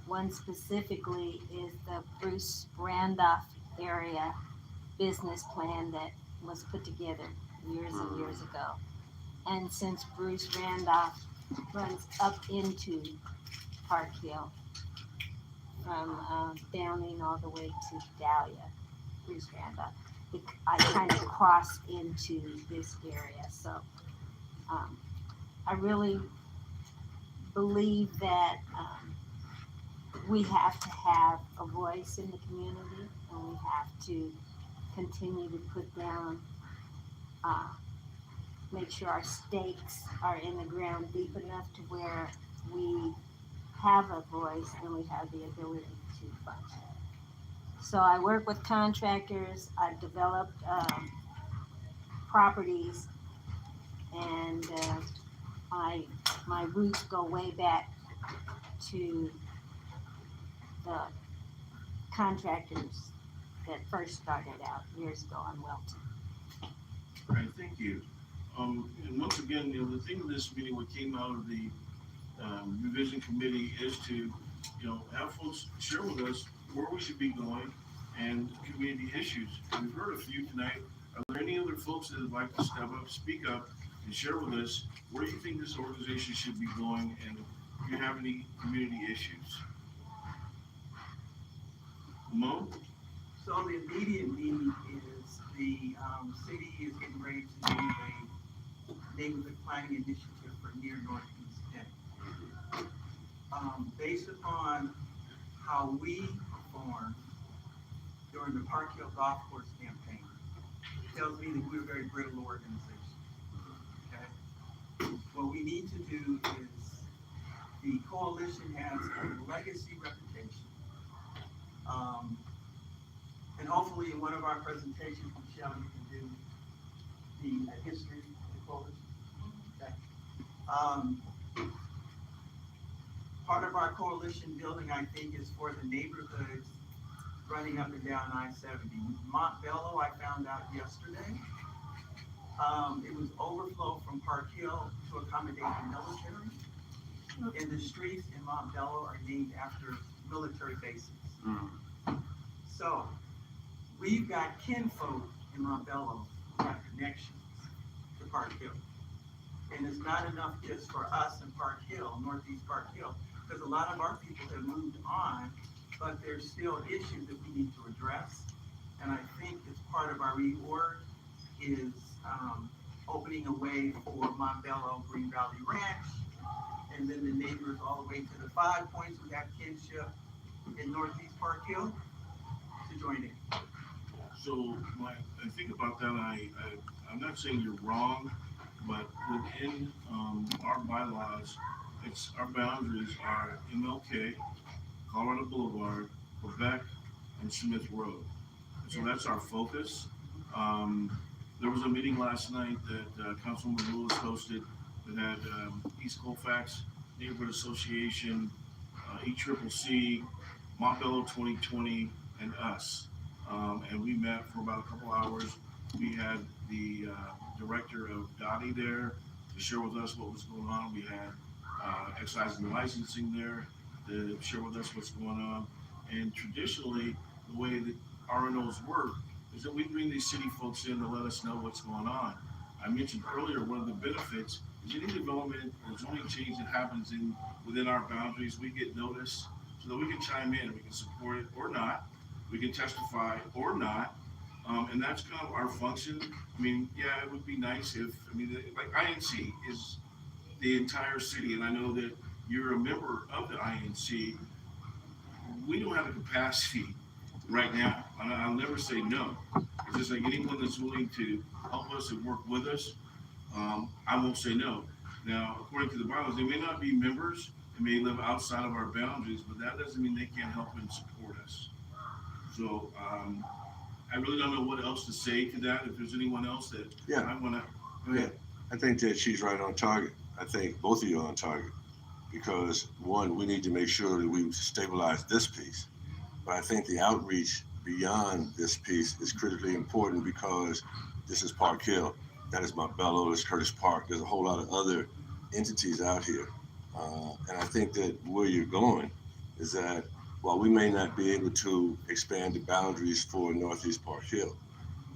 One specifically is the Bruce Randolph area business plan that was put together years and years ago. And since Bruce Randolph runs up into Park Hill from Downing all the way to Dahlia, Bruce Randolph, I kind of cross into this area. So I really believe that we have to have a voice in the community, and we have to continue to put down, make sure our stakes are in the ground deep enough to where we have a voice and we have the ability to function. So I work with contractors, I've developed, properties, and, my roots go way back to the contractors that first started out years ago on Welton.
All right, thank you. And once again, the theme of this meeting, what came out of the revision committee is to, have folks share with us where we should be going and community issues. We've heard a few tonight. Are there any other folks that would like to step up, speak up, and share with us where you think this organization should be going and if you have any community issues? Mo?
So the immediate need is the city is getting ready to do a neighborhood planning initiative for near Northeast Denver. Based upon how we performed during the Park Hill Golf Course campaign, tells me that we're a very brittle organization. Okay? What we need to do is, the coalition has a legacy reputation. And hopefully in one of our presentations, Michelle, you can do the history of the coalition. Okay. Part of our coalition building, I think, is for the neighborhoods running up and down I-70. Montbello, I found out yesterday, it was overflow from Park Hill to accommodate the military. And the streets in Montbello are named after military bases. So, we've got kinfolk in Montbello who have connections to Park Hill. And it's not enough just for us in Park Hill, Northeast Park Hill, because a lot of our people have moved on, but there's still issues that we need to address. And I think as part of our reorg is opening a way for Montbello, Green Valley Ranch, and then the neighbors all the way to the 5 Points who have kinship in Northeast Park Hill to join in.
So I think about that, I'm not saying you're wrong, but within our bylaws, our boundaries are MLK, Colorado Boulevard, Blacc, and Smith Road. And so that's our focus. There was a meeting last night that Councilwoman Lewis hosted that had East Colfax Neighborhood Association, ECCC, Montbello 2020, and us. And we met for about a couple hours. We had the director of Dottie there to share with us what was going on. We had excise and licensing there to share with us what's going on. And traditionally, the way that RNOs work is that we bring these city folks in to let us know what's going on. I mentioned earlier, one of the benefits is any development or zoning change that happens within our boundaries, we get notice so that we can chime in, we can support it or not, we can testify or not, and that's kind of our function. I mean, yeah, it would be nice if, like INC is the entire city, and I know that you're a member of the INC. We don't have the capacity right now, and I'll never say no. It's just like anyone that's willing to help us and work with us, I won't say no. Now, according to the bylaws, they may not be members, they may live outside of our boundaries, but that doesn't mean they can't help and support us. So, I really don't know what else to say to that. If there's anyone else that I want to, go ahead.
I think that she's right on target. I think both of you are on target because one, we need to make sure that we stabilize this piece. But I think the outreach beyond this piece is critically important because this is Park Hill, that is Montbello, it's Curtis Park. There's a whole lot of other entities out here. And I think that where you're going is that while we may not be able to expand the boundaries for Northeast Park Hill,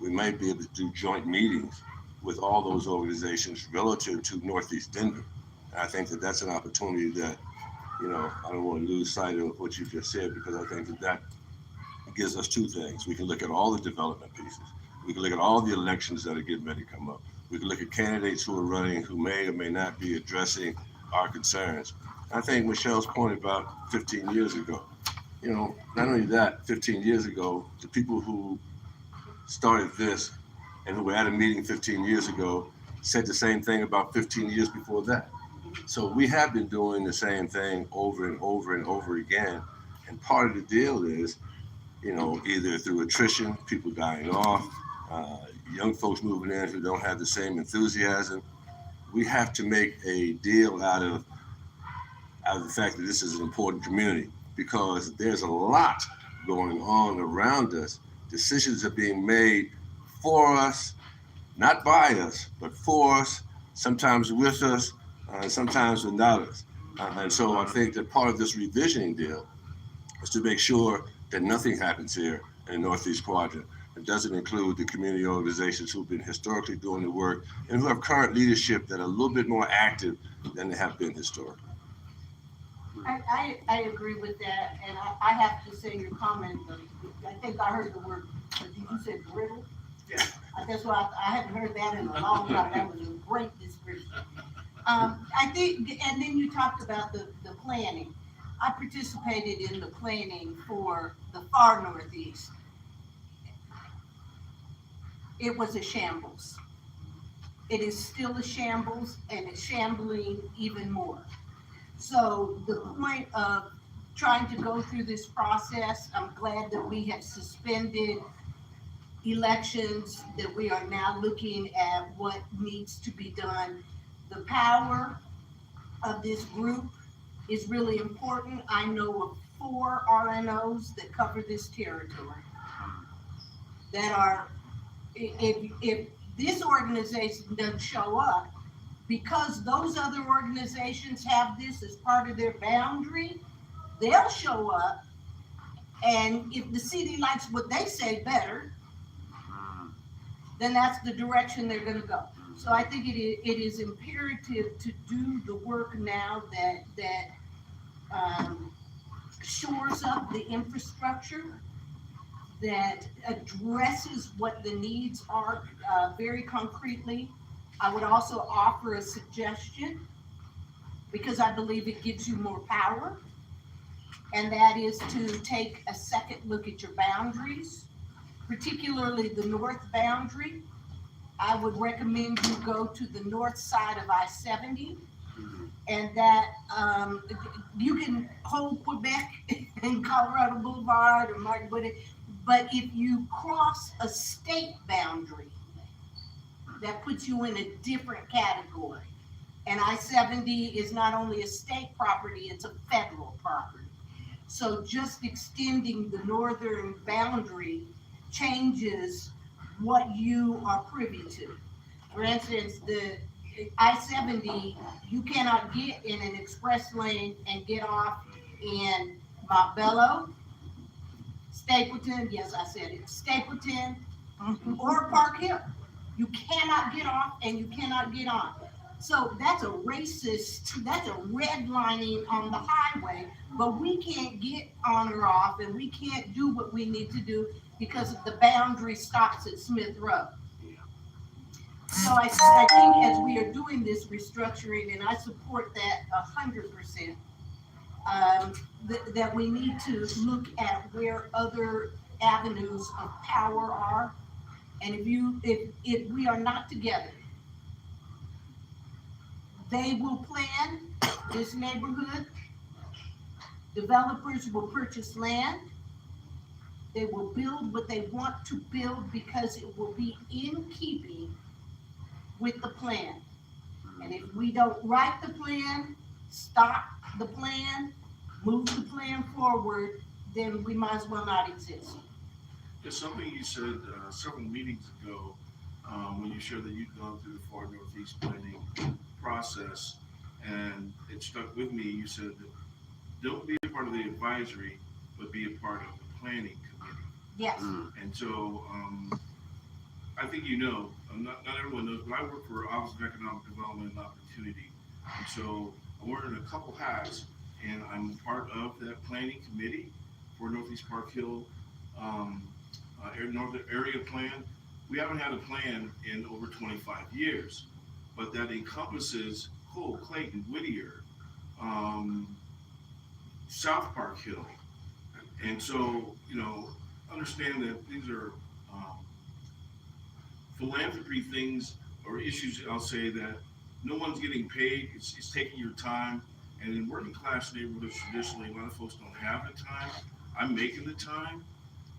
we might be able to do joint meetings with all those organizations relative to Northeast Denver. And I think that that's an opportunity that, I don't want to lose sight of what you just said because I think that gives us two things. We can look at all the development pieces. We can look at all the elections that are getting ready to come up. We can look at candidates who are running who may or may not be addressing our concerns. I think Michelle's point about 15 years ago, not only that, 15 years ago, the people who started this and who were at a meeting 15 years ago said the same thing about 15 years before that. So we have been doing the same thing over and over and over again. And part of the deal is either through attrition, people dying off, young folks moving in who don't have the same enthusiasm. We have to make a deal out of the fact that this is an important community because there's a lot going on around us. Decisions are being made for us, not by us, but for us, sometimes with us, sometimes without us. And so I think that part of this revisioning deal is to make sure that nothing happens here in the Northeast Quadrant. It doesn't include the community organizations who've been historically doing the work and who have current leadership that are a little bit more active than they have been historically.
I agree with that, and I have to say your comment, I think I heard the word, did you say brittle?
Yeah.
That's why I haven't heard that in a long time. That was a great description. I think, and then you talked about the planning. I participated in the planning for the far northeast. It was a shambles. It is still a shambles, and it's shambling even more. So the point of trying to go through this process, I'm glad that we have suspended elections, that we are now looking at what needs to be done. The power of this group is really important. I know of 4 RNOs that cover this territory that are, if this organization doesn't show up, because those other organizations have this as part of their boundary, they'll show up, and if the city likes what they say better, then that's the direction they're gonna go. So I think it is imperative to do the work now that shores up the infrastructure, that addresses what the needs are very concretely. I would also offer a suggestion, because I believe it gives you more power, and that is to take a second look at your boundaries, particularly the north boundary. I would recommend you go to the north side of I-70, and that you can hold Quebec and Colorado Boulevard or Martin, but if you cross a state boundary, that puts you in a different category. And I-70 is not only a state property, it's a federal property. So just extending the northern boundary changes what you are privy to. For instance, the I-70, you cannot get in an express lane and get off in Montbello, Stapleton, yes, I said it, Stapleton, or Park Hill. You cannot get off and you cannot get on. So that's a racist, that's a redlining on the highway, but we can't get on or off, and we can't do what we need to do because the boundary stops at Smith Road. So I think as we are doing this restructuring, and I support that 100%, that we need to look at where other avenues of power are. And if we are not together, they will plan this neighborhood. Developers will purchase land. They will build what they want to build because it will be in keeping with the plan. And if we don't write the plan, stop the plan, move the plan forward, then we might as well not exist.
There's something you said several meetings ago when you shared that you'd gone through the far northeast planning process, and it stuck with me. You said, don't be a part of the advisory, but be a part of the planning committee.
Yes.
And so I think not everyone knows, but I work for Office of Economic Development and Opportunity. And so I'm wearing a couple hats, and I'm part of that planning committee for Northeast Park Hill Northern Area Plan. We haven't had a plan in over 25 years, but that encompasses Cole, Clayton, Whittier, South Park Hill. And so, understand that these are philanthropy things or issues, I'll say, that no one's getting paid. It's taking your time. And in working class neighborhoods, traditionally, a lot of folks don't have the time. I'm making the time.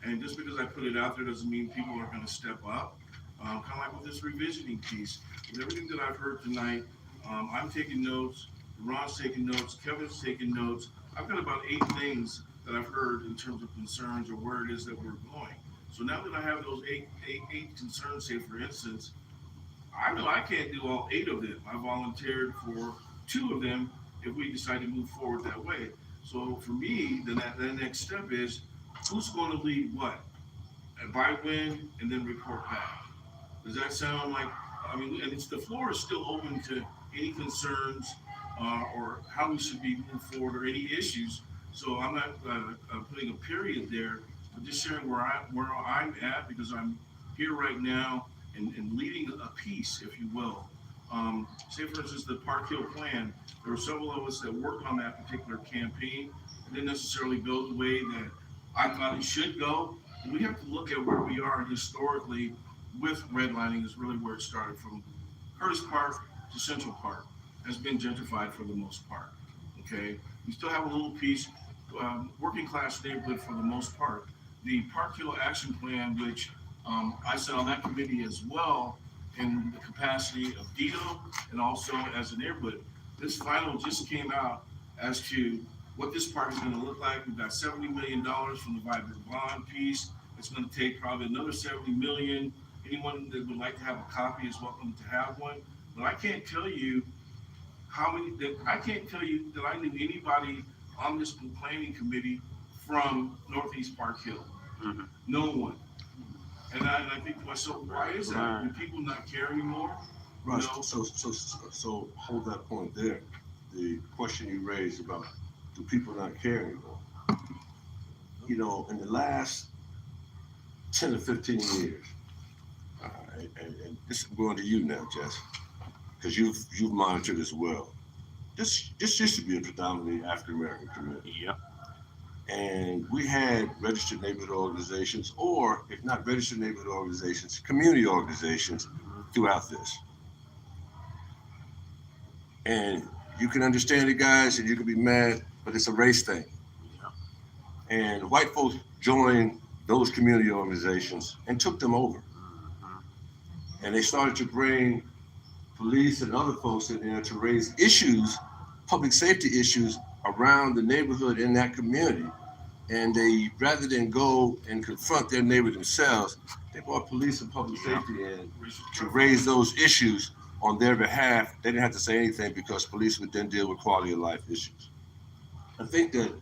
And just because I put it out there doesn't mean people are gonna step up. Kind of like with this revisioning piece, with everything that I've heard tonight, I'm taking notes, Ron's taking notes, Kevin's taking notes. I've got about 8 things that I've heard in terms of concerns or where it is that we're going. So now that I have those eight concerns, say for instance, I know I can't do all 8 of them. I volunteered for 2 of them if we decide to move forward that way. So for me, then that next step is who's going to lead what? And by when, and then report back. Does that sound like, I mean, and the floor is still open to any concerns or how we should be moving forward or any issues. So I'm not putting a period there, but just sharing where I'm at because I'm here right now and leading a piece, if you will. Say for instance, the Park Hill plan, there were several of us that worked on that particular campaign. It didn't necessarily go the way that I thought it should go. And we have to look at where we are historically with redlining is really where it started from Curtis Park to Central Park has been gentrified for the most part. Okay, we still have a little piece, working class neighborhood for the most part. The Park Hill Action Plan, which I sat on that committee as well in the capacity of Dito and also as a neighborhood. This final just came out as to what this park is going to look like. We've got $70 million from the Vibrant Bond piece. It's going to take probably another $70 million. Anyone that would like to have a copy is welcome to have one. But I can't tell you I can't tell you that I knew anybody on this planning committee from Northeast Park Hill.
Mm-hmm.
No one. And I think to myself, why is that? Do people not care anymore?
Russ, so hold that point there. The question you raised about do people not care anymore? You know, in the last 10 to 15 years, and this is going to you now, Jess, because you've monitored as well. This used to be a predominantly African American community.
Yep.
And we had registered neighborhood organizations, or if not registered neighborhood organizations, community organizations throughout this. And you can understand it, guys, and you can be mad, but it's a race thing. Yeah. And white folks joined those community organizations and took them over. And they started to bring police and other folks in there to raise issues, public safety issues around the neighborhood in that community. And they, rather than go and confront their neighbor themselves, they brought police and public safety in to raise those issues on their behalf. They didn't have to say anything because police would then deal with quality of life issues. I think that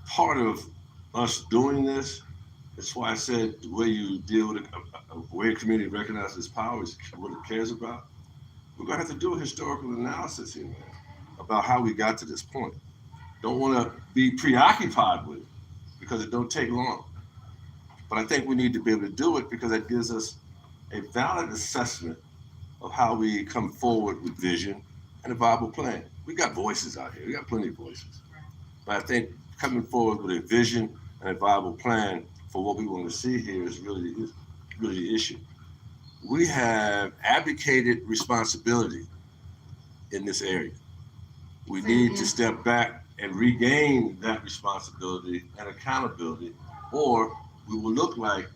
part of us doing this, that's why I said the way you deal with a way a community recognizes its power is what it cares about. We're gonna have to do a historical analysis here, man, about how we got to this point. Don't wanna be preoccupied with it because it don't take long. But I think we need to be able to do it because it gives us a valid assessment of how we come forward with vision and a viable plan. We got voices out here, we got plenty of voices. But I think coming forward with a vision and a viable plan for what we want to see here is really the issue. We have abdicated responsibility in this area. We need to step back and regain that responsibility and accountability, or we will look like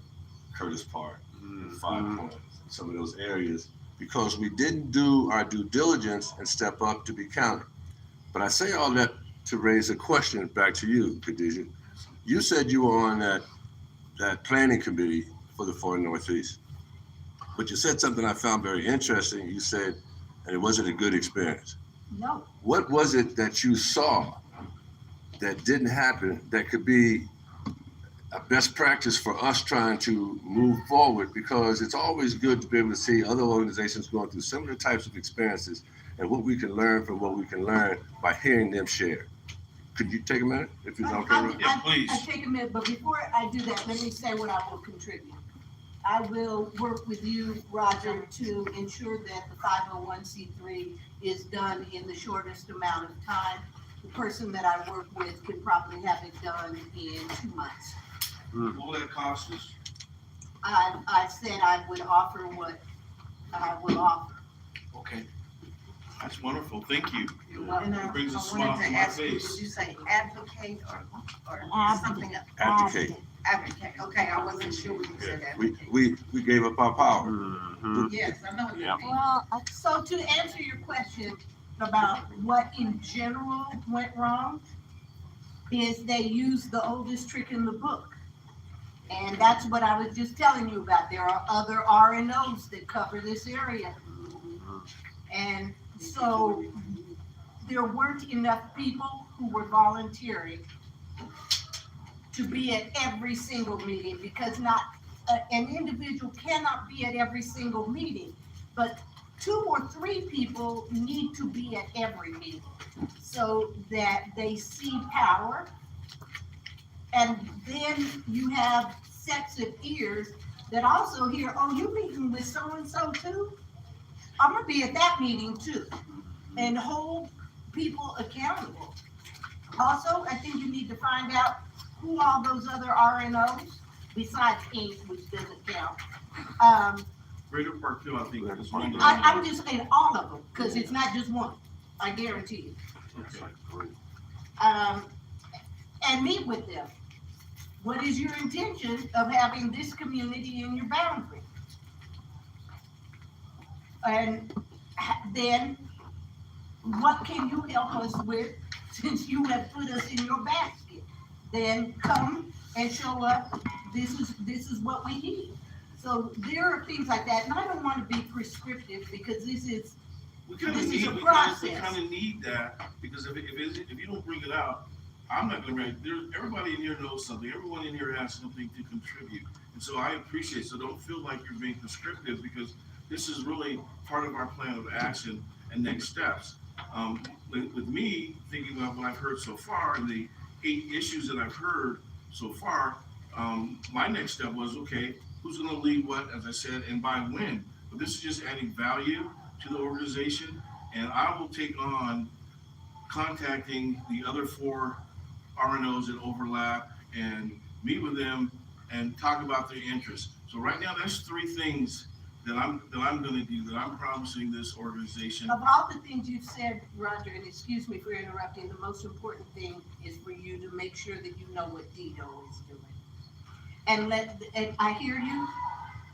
Curtis Park and 5 Points, some of those areas, because we didn't do our due diligence and step up to be counted. But I say all that to raise a question back to you, Khadijah. You said you were on that planning committee for the 4 Northeast, but you said something I found very interesting. You said, and it wasn't a good experience.
No.
What was it that you saw that didn't happen that could be a best practice for us trying to move forward? Because it's always good to be able to see other organizations going through similar types of experiences and what we can learn from what we can learn by hearing them share. Could you take a minute, if it's okay?
Yeah, please.
I take a minute, but before I do that, let me say what I will contribute. I will work with you, Roger, to ensure that the 501c3 is done in the shortest amount of time. The person that I work with can probably have it done in 2 months.
What will that cost us?
I said I would offer what I will offer.
Okay. That's wonderful, thank you.
And I
It brings a
wanted
smile
to
to my
ask you,
face.
did you say advocate or something else?
Advocate.
Advocate, okay, I wasn't sure when you said advocate.
We gave up our power.
Mhm.
Yes, I know you
Yep.
did.
Well, so to answer your question about what in general went wrong, is they used the oldest trick in the book. And that's what I was just telling you about. There are other RNOs that cover this area. And so there weren't enough people who were volunteering to be at every single meeting, because an individual cannot be at every single meeting, but 2 or 3 people need to be at every meeting so that they see power. And then you have sets of ears that also hear, oh, you meeting with so-and-so too? I'm gonna be at that meeting too, and hold people accountable. Also, I think you need to find out who all those other RNOs, besides Inc., which doesn't count.
Greater Park Hill, I think, is one.
I'm just saying all of them, because it's not just one, I guarantee you.
Okay.
And meet with them. What is your intention of having this community in your boundary? And then, what can you help us with, since you have put us in your basket? Then come and show up, this is what we need. So there are things like that, and I don't want to be prescriptive, because this is
We kind of
This is
need,
a
we
process.
kind of need that, because if you don't bring it out, I'm not gonna bring it. Everybody in here knows something. Everyone in here has something to contribute. And so I appreciate, so don't feel like you're being prescriptive, because this is really part of our plan of action and next steps. With me, thinking about what I've heard so far and the 8 issues that I've heard so far, my next step was, okay, who's gonna lead what, as I said, and by when? But this is just adding value to the organization, and I will take on contacting the other 4 RNOs that overlap and meet with them and talk about their interests. So right now, there's 3 things that I'm gonna do, that I'm promising this organization.
Of all the things you've said, Roger, and excuse me for interrupting, the most important thing is for you to make sure that you know what DDO is doing. And I hear you,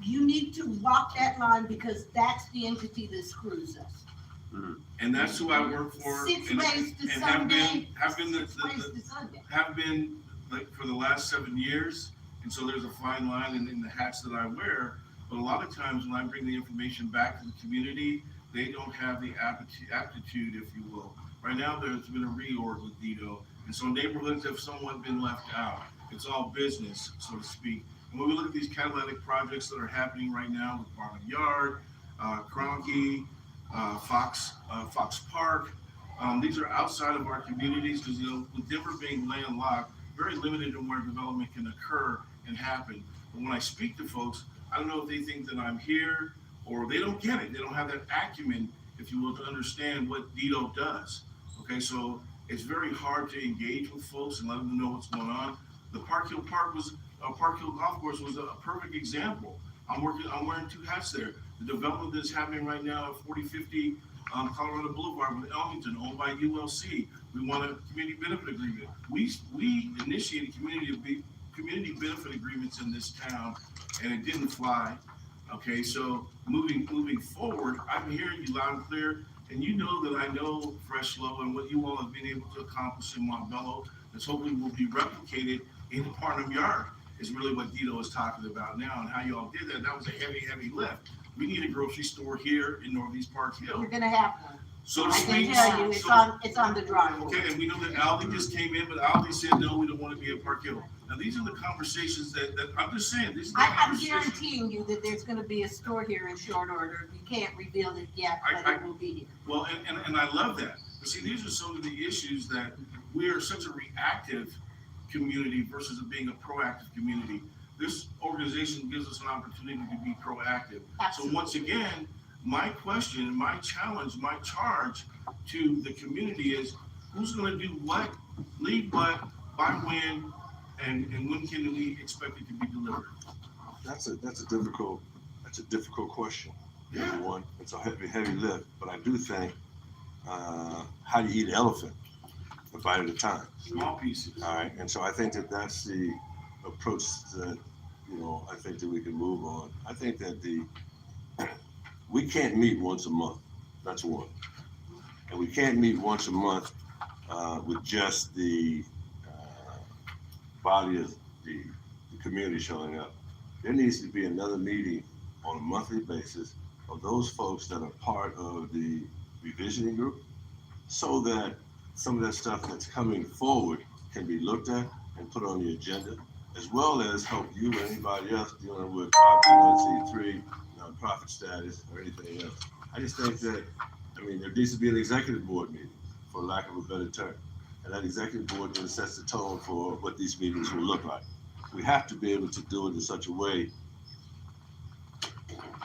you need to walk that line, because that's the entity that screws us.
And that's who I work for.
6
and-
ways to
and
Sunday,
have been
6 ways to Sunday.
have been like for the last 7 years, and so there's a fine line in the hats that I wear. But a lot of times when I bring the information back to the community, they don't have the aptitude, if you will. Right now, there's been a reorg with DDO, and so neighborhoods have somewhat been left out. It's all business, so to speak. And when we look at these catalytic projects that are happening right now with Barnum Yard, Cronky, Fox Park, these are outside of our communities, because with Denver being landlocked, very limited in where development can occur and happen. But when I speak to folks, I don't know if they think that I'm here, or they don't get it. They don't have that acumen, if you will, to understand what DDO does. Okay, so it's very hard to engage with folks and let them know what's going on. The Park Hill Golf Course was a perfect example. I'm wearing 2 hats there. The development that's happening right now at 4050 Colorado Boulevard with Elmington, owned by ULC. We want a community benefit agreement. We initiated community benefit agreements in this town, and it didn't fly. Okay, so moving forward, I'm hearing you loud and clear, and you know that I know Fresh Flow and what you all have been able to accomplish in Montbello. That's hopefully will be replicated in Barnum Yard. Is really what DDO is talking about now, and how you all did that. That was a heavy lift. We need a grocery store here in Northeast Park Hill.
We're gonna have one.
So to
I
speak.
can tell you, it's on the drawing board.
Okay, and we know that Aldi just came in, but Aldi said, no, we don't want to be at Park Hill. Now, these are the conversations that I'm just saying, these are the
I'm
conversations.
guaranteeing you that there's gonna be a store here in short order. You can't reveal it yet, but it will be here.
Well, and I love that. But see, these are some of the issues that we are such a reactive community versus being a proactive community. This organization gives us an opportunity to be proactive.
Absolutely.
So once again, my question, my challenge, my charge to the community is, who's gonna do what, lead what, by when, and when can we expect it to be delivered?
That's a difficult question.
Yeah.
Number one, it's a heavy lift, but I do think, how do you eat an elephant? A bite at a time.
Small pieces.
All right, and so I think that's the approach that, I think that we can move on. I think that we can't meet once a month. That's one. And we can't meet once a month with just the body of the community showing up. There needs to be another meeting on a monthly basis of those folks that are part of the revisioning group, so that some of that stuff that's coming forward can be looked at and put on the agenda, as well as help you and anybody else dealing with 501c3, nonprofit status, or anything else. I just think that, there needs to be an executive board meeting, for lack of a better term. And that executive board then sets the tone for what these meetings will look like. We have to be able to do it in such a way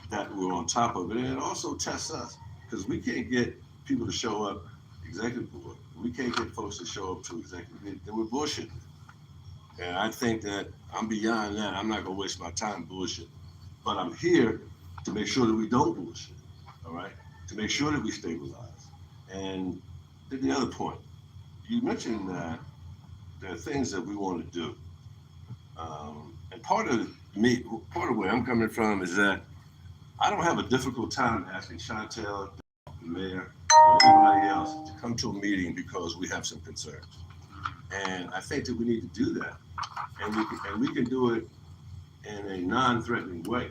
that we're on top of it, and it also tests us, because we can't get people to show up executive board. We can't get folks to show up to executive meeting, then we're bullshitting. And I think that I'm beyond that. I'm not gonna waste my time bullshitting, but I'm here to make sure that we don't bullshit, all right? To make sure that we stabilize. And then the other point, you mentioned that there are things that we want to do. And part of where I'm coming from is that I don't have a difficult time asking Chantel, the mayor, or anybody else to come to a meeting because we have some concerns. And I think that we need to do that. And we can do it in a non-threatening way,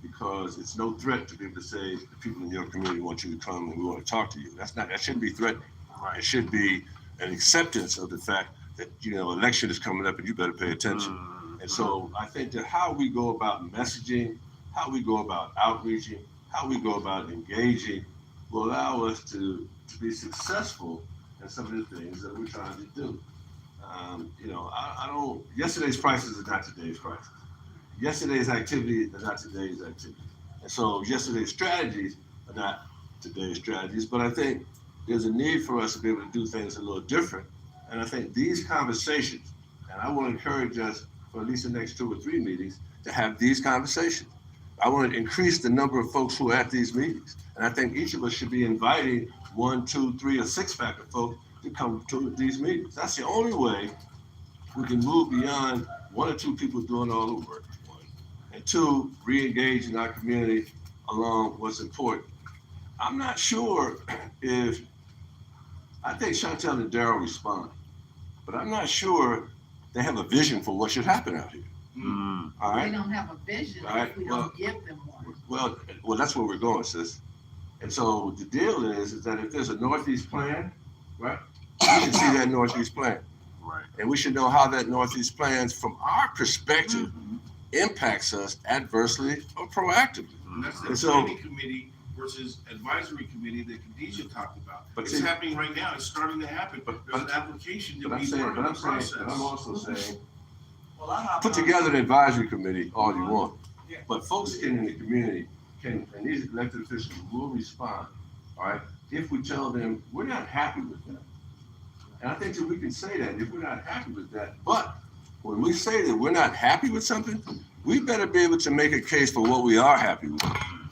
because it's no threat to be able to say the people in your community want you to come and we want to talk to you. That shouldn't be threatening. It should be an acceptance of the fact that, election is coming up and you better pay attention. And so I think that how we go about messaging, how we go about outreaching, how we go about engaging will allow us to be successful in some of the things that we're trying to do. I don't, yesterday's prices are not today's prices. Yesterday's activity are not today's activity. And so yesterday's strategies are not today's strategies, but I think there's a need for us to be able to do things a little different. And I think these conversations, and I will encourage us for at least the next 2 or 3 meetings to have these conversations. I want to increase the number of folks who are at these meetings. And I think each of us should be inviting 1, 2, 3, or 6 pack of folks to come to these meetings. That's the only way we can move beyond 1 or 2 people doing all the work. 1. And 2, re-engage in our community along what's important. I'm not sure if, I think Chantel and Darryl respond, but I'm not sure they have a vision for what should happen out here. All right?
They don't have a vision if we don't give them one.
Well, that's where we're going, sis. And so the deal is that if there's a Northeast plan, right, we should see that Northeast plan.
Right.
And we should know how that Northeast plan, from our perspective, impacts us adversely or proactively.
And that's the
And so,
planning committee versus advisory committee that Khadijah talked about.
But
It's
see-
happening right now. It's starting to happen. There's an application to be part of the process.
But I'm also saying,
Well, I have.
put together an advisory committee all you want.
Yeah.
But folks in the community and these elected officials will respond, all right, if we tell them we're not happy with that. And I think that we can say that if we're not happy with that. But when we say that we're not happy with something, we better be able to make a case for what we are happy with.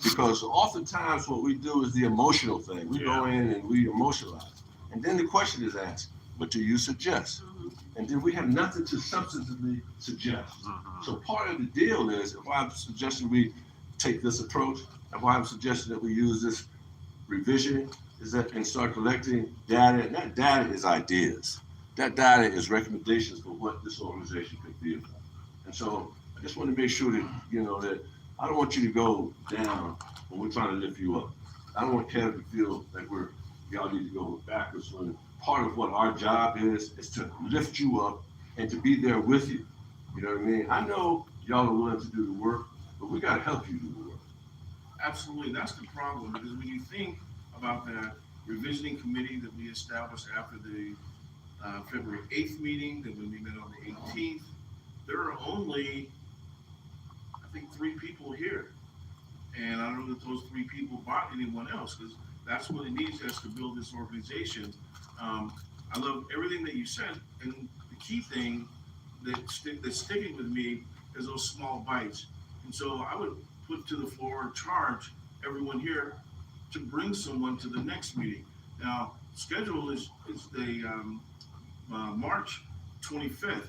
Because oftentimes what we do is the emotional thing. We go in and we emotionalize. And then the question is asked, what do you suggest? And then we have nothing to substantively suggest. So part of the deal is, why I'm suggesting we take this approach, and why I'm suggesting that we use this revision, is that and start collecting data. And that data is ideas. That data is recommendations for what this organization could be about. And so I just want to make sure that, that I don't want you to go down when we're trying to lift you up. I don't want Kevin to feel like y'all need to go backwards when part of what our job is to lift you up and to be there with you. You know what I mean? I know y'all are willing to do the work, but we got to help you do the work.
Absolutely, that's the problem, because when you think about that revisioning committee that we established after the February 8th meeting, then when we met on the 18th, there are only, I think, 3 people here. And I don't know that those 3 people bought anyone else, because that's what it needs us to build this organization. I love everything that you said, and the key thing that's sticking with me is those small bites. And so I would put to the floor, charge everyone here to bring someone to the next meeting. Now, schedule is the March 25th.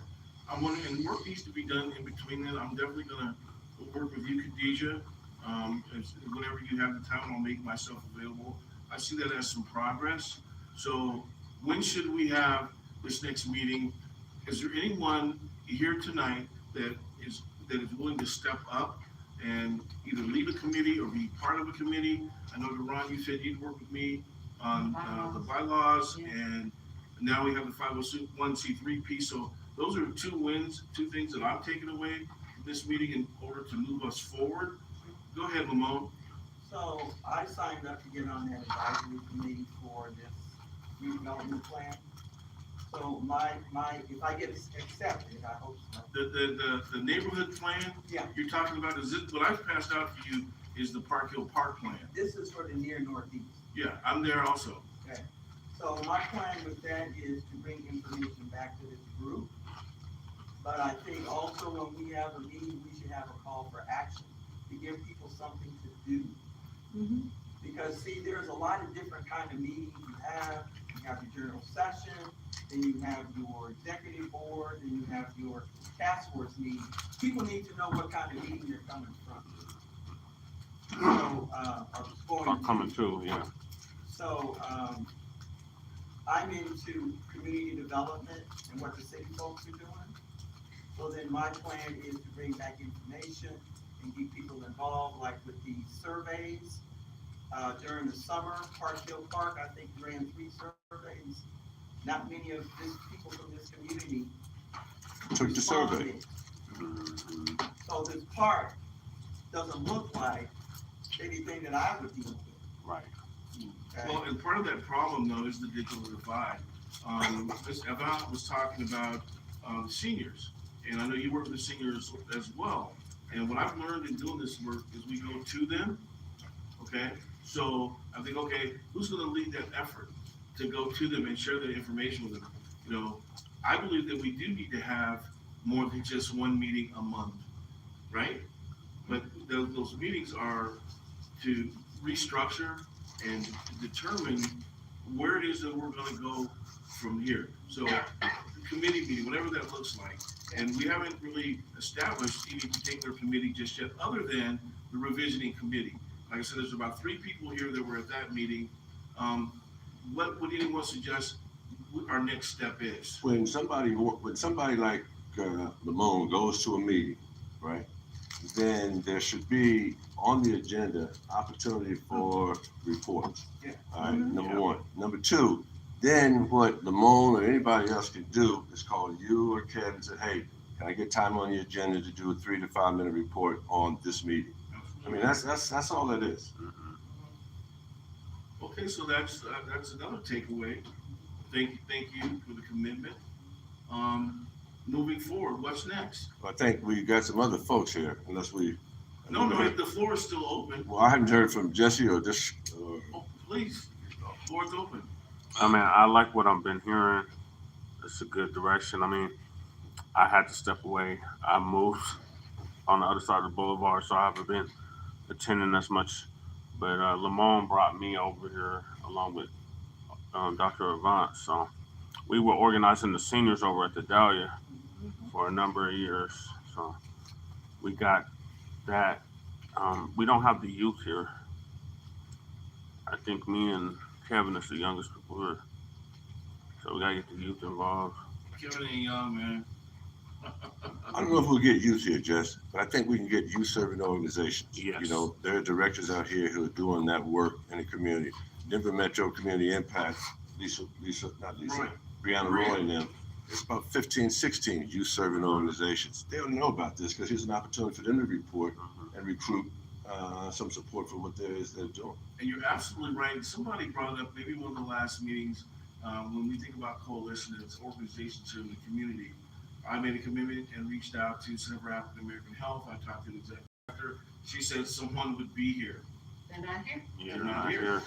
I'm wondering, and work needs to be done in between that. I'm definitely gonna work with you, Khadijah. Whenever you have the time, I'll make myself available. I see that as some progress. So when should we have this next meeting? Is there anyone here tonight that is willing to step up and either lead a committee or be part of a committee? I know, Ron, you said you'd work with me on the bylaws, and now we have the 501c3 piece. So those are two wins, two things that I'm taking away from this meeting in order to move us forward. Go ahead, Lamone.
So I signed up to get on that advisory committee for this redevelopment plan. So if I get accepted, I hope so.
The neighborhood plan
Yeah,
you're talking about, is this, what I've passed out for you is the Park Hill Park plan.
this is for the near northeast.
Yeah, I'm there also.
Okay. So my plan with that is to bring information back to this group. But I think also when we have a meeting, we should have a call for action to give people something to do. Because see, there's a lot of different kind of meetings you have. You have your general session, then you have your executive board, then you have your task force meeting. People need to know what kind of meeting they're coming from. So,
Are coming too, yeah.
So, I'm into community development and what the city folks are doing. So then my plan is to bring back information and get people involved, like with the surveys. During the summer, Park Hill Park, I think ran 3 surveys. Not many of these people from this community
Took the survey.
responded. So this park doesn't look like anything that I would deal with.
Right.
Okay?
Well, and part of that problem though is the digital divide. Ms. Evan was talking about the seniors, and I know you work with the seniors as well. And what I've learned in doing this work is we go to them, okay? So I think, okay, who's gonna lead that effort to go to them and share that information with them? You know, I believe that we do need to have more than just one meeting a month, right? But those meetings are to restructure and determine where it is that we're gonna go from here. So committee meeting, whatever that looks like. And we haven't really established any particular committee just yet, other than the revisioning committee. Like I said, there's about 3 people here that were at that meeting. What would anyone suggest our next step is?
When somebody like Lamone goes to a meeting, right? Then there should be on the agenda opportunity for reports.
Yeah.
All right, number one. Number two, then what Lamone or anybody else can do is call you or Kevin and say, hey, can I get time on the agenda to do a 3 to 5 minute report on this meeting? I mean, that's all it is.
Okay, so that's another takeaway. Thank you for the commitment. Moving forward, what's next?
I think we got some other folks here, unless we.
No, the floor is still open.
Well, I haven't heard from Jesse or this.
Oh, please, the floor's open.
I mean, I like what I've been hearing. It's a good direction. I mean, I had to step away. I moved on the other side of the boulevard, so I haven't been attending as much. But Lamone brought me over here along with Dr. Avant. So we were organizing the seniors over at the Dahlia for a number of years. So we got that. We don't have the youth here. I think me and Kevin is the youngest people here. So we gotta get the youth involved.
Kevin ain't young, man.
I don't know if we'll get youth here, Jess, but I think we can get youth serving organizations.
Yes.
You know, there are directors out here who are doing that work in the community. Denver Metro Community Impact,
Right.
Brianna Roy and them. It's about 15, 16 youth serving organizations. They don't know about this because here's an opportunity for them to report and recruit some support for what they're doing.
And you're absolutely right. Somebody brought up maybe one of the last meetings when we think about coalition and organizations here in the community. I made a commitment and reached out to Center for African American Health. I talked to the executive director. She said someone would be here.
They're not here.
Yeah,
They're not here.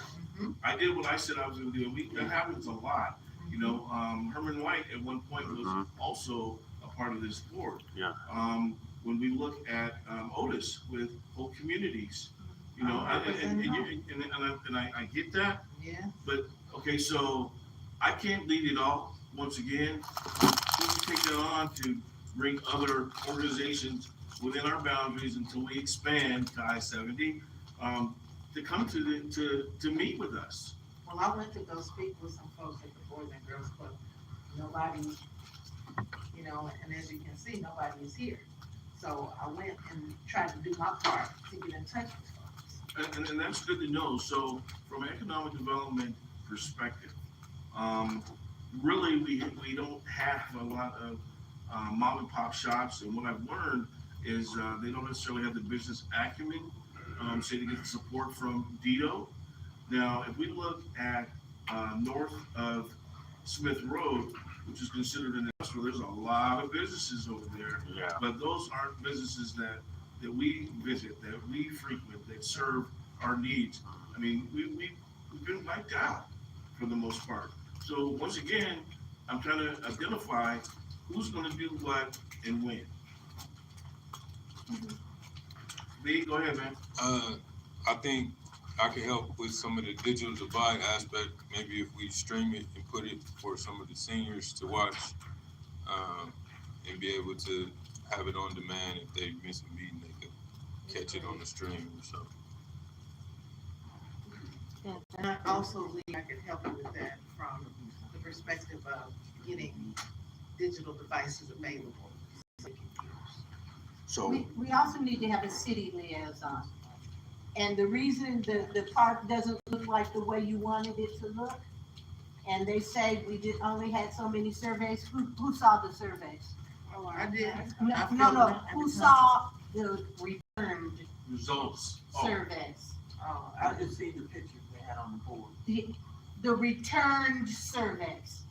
I did what I said I was going to do. That happens a lot. You know, Herman White at one point was also a part of this board.
Yeah.
When we look at Otis with whole communities, you know, I get that.
Yeah.
But okay, so I can't lead it all. Once again, we take that on to bring other organizations within our boundaries until we expand to I-70, to come to meet with us.
Well, I went to go speak with some folks at the Boys and Girls Club. Nobody, you know, and as you can see, nobody is here. So I went and tried to do my part to get in touch with folks.
And that's good to know. So from an economic development perspective, really we don't have a lot of mom and pop shops. And what I've learned is they don't necessarily have the business acumen, say to get the support from Dito. Now, if we look at north of Smith Road, which is considered an industrial, there's a lot of businesses over there.
Yeah.
But those aren't businesses that we visit, that we frequent, that serve our needs. I mean, we've been wiped out for the most part. So once again, I'm trying to identify who's going to do what and when. B, go ahead, man.
I think I can help with some of the digital divide aspect. Maybe if we stream it and put it for some of the seniors to watch, and be able to have it on demand. If they miss a meeting, they can catch it on the stream or something.
And I also believe I can help you with that from the perspective of getting digital devices available.
So,
We also need to have a city liaison. And the reason the park doesn't look like the way you wanted it to look, and they say we did only had so many surveys, who saw the surveys?
Oh, I did.
No, who saw the returned
Results.
surveys?
Oh,
I just see the pictures they had on the board.
The returned surveys,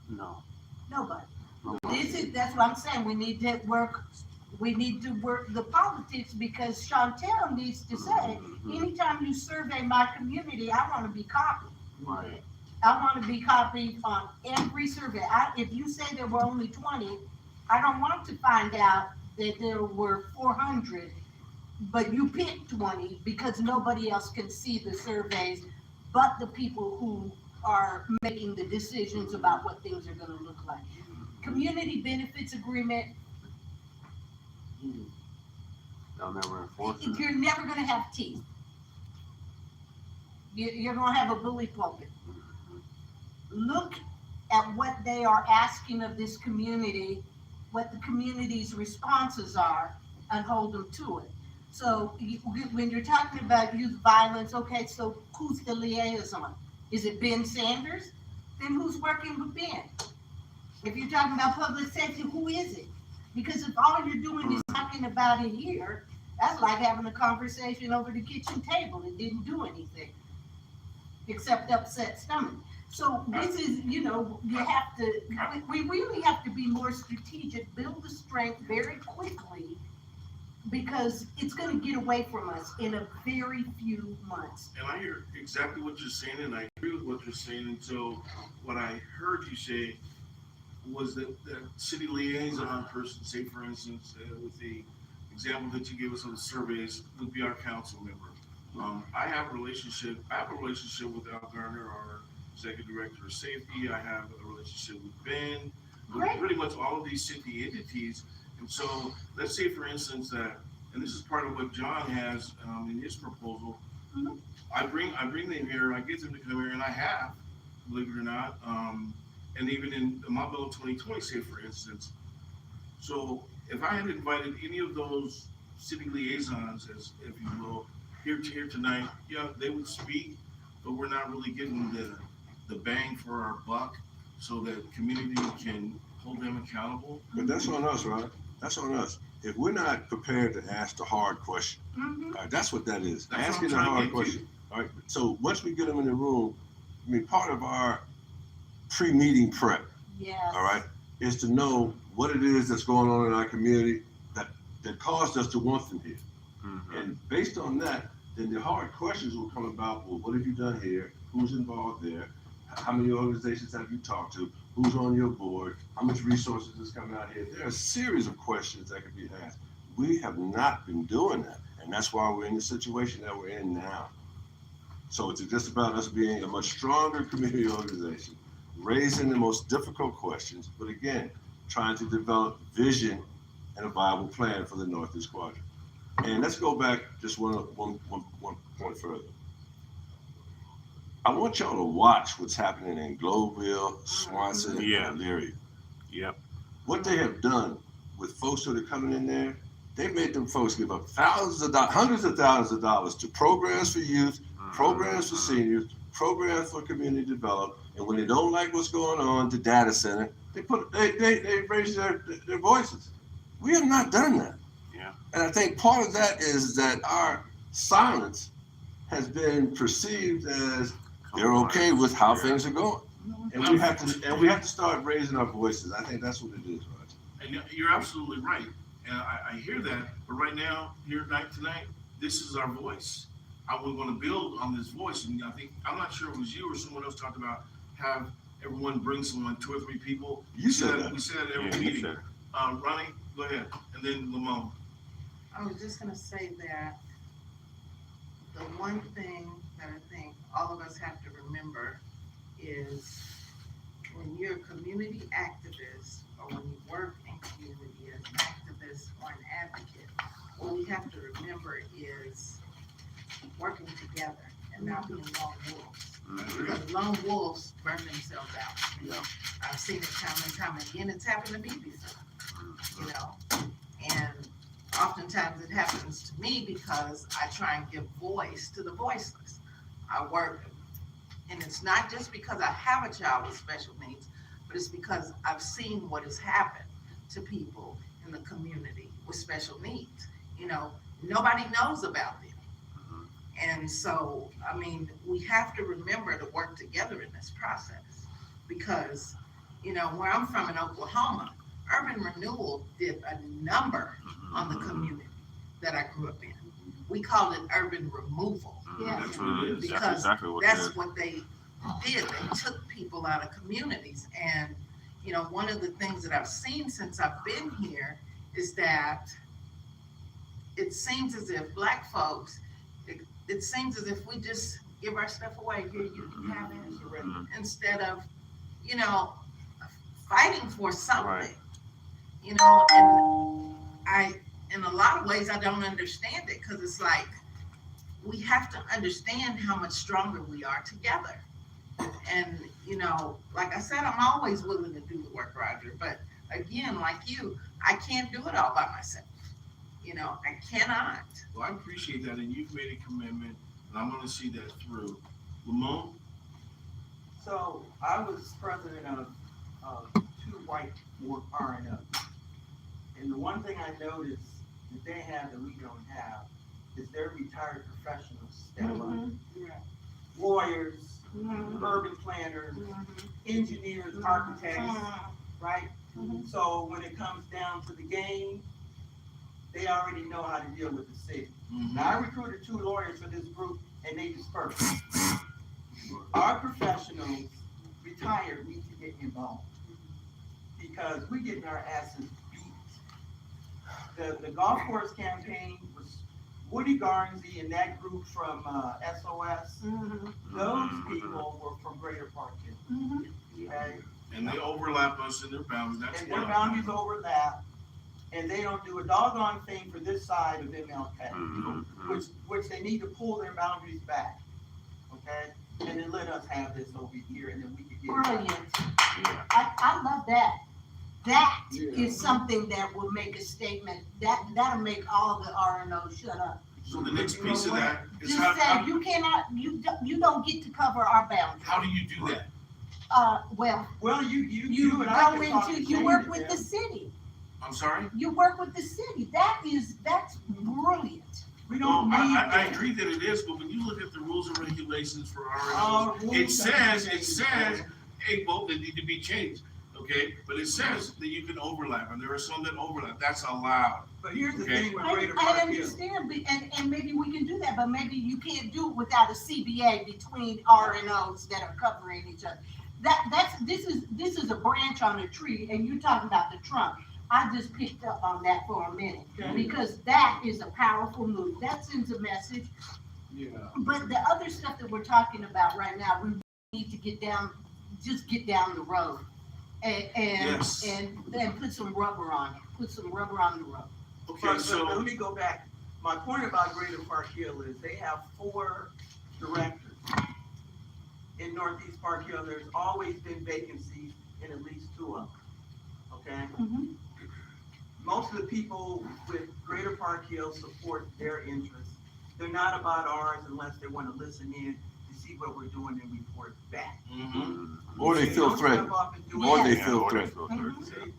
No.
nobody.
No.
That's what I'm saying, we need to work the politics, because Chantel needs to say, anytime you survey my community, I wanna be copied.
Right.
I wanna be copied on every survey. If you say there were only 20, I don't want to find out that there were 400, but you picked 20 because nobody else can see the surveys but the people who are making the decisions about what things are gonna look like. Community benefits agreement,
They'll never enforce it.
you're never gonna have teeth. You're gonna have a bully pulpit. Look at what they are asking of this community, what the community's responses are, and hold them to it. So when you're talking about youth violence, okay, so who's the liaison? Is it Ben Sanders? Then who's working with Ben? If you're talking about public safety, who is it? Because if all you're doing is talking about it here, that's like having a conversation over the kitchen table. It didn't do anything except upset stomach. So this is, you have to, we really have to be more strategic, build the strength very quickly, because it's gonna get away from us in a very few months.
And I hear exactly what you're saying, and I agree with what you're saying. And so what I heard you say was that the city liaison person, say for instance, with the example that you gave us on the surveys, would be our council member. I have a relationship with Al Garner, our executive director of safety. I have a relationship with Ben, with pretty much all of these city entities. And so let's say for instance that, and this is part of what John has in his proposal, I bring them here, I get them to come here, and I have, believe it or not, and even in my bill 2020, say for instance. So if I had invited any of those city liaisons, as if you will, here tonight, yeah, they would speak, but we're not really getting the bang for our buck, so that community can hold them accountable.
but that's on us, right? That's on us. If we're not prepared to ask the hard question, that's what that is.
That's
Asking the
what I'm trying to
hard
get to.
question. All right. So once we get them in the room, I mean, part of our pre-meeting prep,
Yes.
all right, is to know what it is that's going on in our community that caused us to want them here. And based on that, then the hard questions will come about, well, what have you done here? Who's involved there? How many organizations have you talked to? Who's on your board? How much resources is coming out here? There are a series of questions that could be asked. We have not been doing that. And that's why we're in the situation that we're in now. So it's just about us being a much stronger community organization, raising the most difficult questions, but again, trying to develop vision and a viable plan for the Northeast Quadrant. And let's go back just one point further. I want y'all to watch what's happening in Globeville, Swanson, and Elyria.
Yep.
What they have done with folks that are coming in there, they made them folks give up thousands of dollars, hundreds of thousands of dollars to programs for youth, programs for seniors, programs for community development. And when they don't like what's going on, the data center, they raise their voices. We have not done that.
Yeah.
And I think part of that is that our silence has been perceived as they're okay with how things are going. And we have to start raising our voices. I think that's what it is, Roger.
And you're absolutely right. And I hear that, but right now, here tonight, this is our voice. We're going to build on this voice. And I think, I'm not sure it was you or someone else talked about have everyone bring someone, 2 or 3 people.
You said that.
We said that every meeting. Ronnie, go ahead. And then Lamont.
I was just gonna say that the one thing that I think all of us have to remember is when you're a community activist or when you work in community as an activist or an advocate, what we have to remember is working together and not being lone wolves. Because lone wolves burn themselves out.
Yeah.
I've seen it time and time again. It's happened to me before, you know. And oftentimes it happens to me because I try and give voice to the voiceless. I work, and it's not just because I have a child with special needs, but it's because I've seen what has happened to people in the community with special needs. You know, nobody knows about them. And so, I mean, we have to remember to work together in this process because, you know, where I'm from in Oklahoma, urban renewal did a number on the community that I grew up in. We called it urban removal.
That's what it is.
Because
That's exactly what
that's
it is.
what they did. They took people out of communities. And, you know, one of the things that I've seen since I've been here is that it seems as if Black folks, it seems as if we just give our stuff away. Here, you can have it, instead of, you know, fighting for something.
Right.
You know, and in a lot of ways, I don't understand it because it's like we have to understand how much stronger we are together. And, you know, like I said, I'm always willing to do the work, Roger. But again, like you, I can't do it all by myself. You know, I cannot.
Well, I appreciate that, and you've made a commitment, and I'm going to see that through. Lamont?
So I was president of 2 white work RNO. And the one thing I noticed that they have that we don't have is they're retired professionals that run. Lawyers, urban planners, engineers, architects, right? So when it comes down to the game, they already know how to deal with the city. Now I recruited 2 lawyers for this group and they dispersed. Our professionals, retired, need to get involved because we're getting our asses beat. The golf course campaign was Woody Garnsey and that group from SOS. Those people were from Greater Park Hill. Okay?
And they overlap us in their boundaries. That's
And
one
their
of them.
boundaries overlap. And they don't do a doggone thing for this side of MLK, which they need to pull their boundaries back, okay? And then let us have this over here, and then we can get.
Brilliant. I love that. That is something that will make a statement, that'll make all the RNOs shut up.
So the next piece of that is
Just
how,
say, you cannot, you don't get to cover our boundaries.
how do you do that?
Well,
Well,
you
and I
go
can talk
into,
to
you
Jamie
work
to
with
them.
the city.
I'm sorry?
You work with the city. That's brilliant.
We
Well,
don't need.
I
that.
agree that it is, but when you look at the rules and regulations for
Our
RNOs,
rules
it
have
says,
to change.
hey, well, they need to be changed, okay? But it says that you can overlap, and there are some that overlap. That's allowed.
But here's the
Okay.
thing with
I
Greater Park Hill.
understand, and maybe we can do that, but maybe you can't do it without a CBA between RNOs that are covering each other. This is a branch on a tree, and you're talking about the trunk. I just picked up on that for a minute, because that is a powerful move. That sends a message.
Yeah.
But the other stuff that we're talking about right now, we need to get down the road.
Yes.
and then put some rubber on it, put some rubber on the road.
Okay,
But
so,
let me go back. My point about Greater Park Hill is they have 4 directors. In Northeast Park Hill, there's always been vacancies in at least 2 of them, okay?
Mhm.
Most of the people with Greater Park Hill support their interests. They're not about ours unless they want to listen in to see what we're doing and report back.
Or they feel
Don't
threatened,
step up and do
or they
anything.
feel threatened.
See?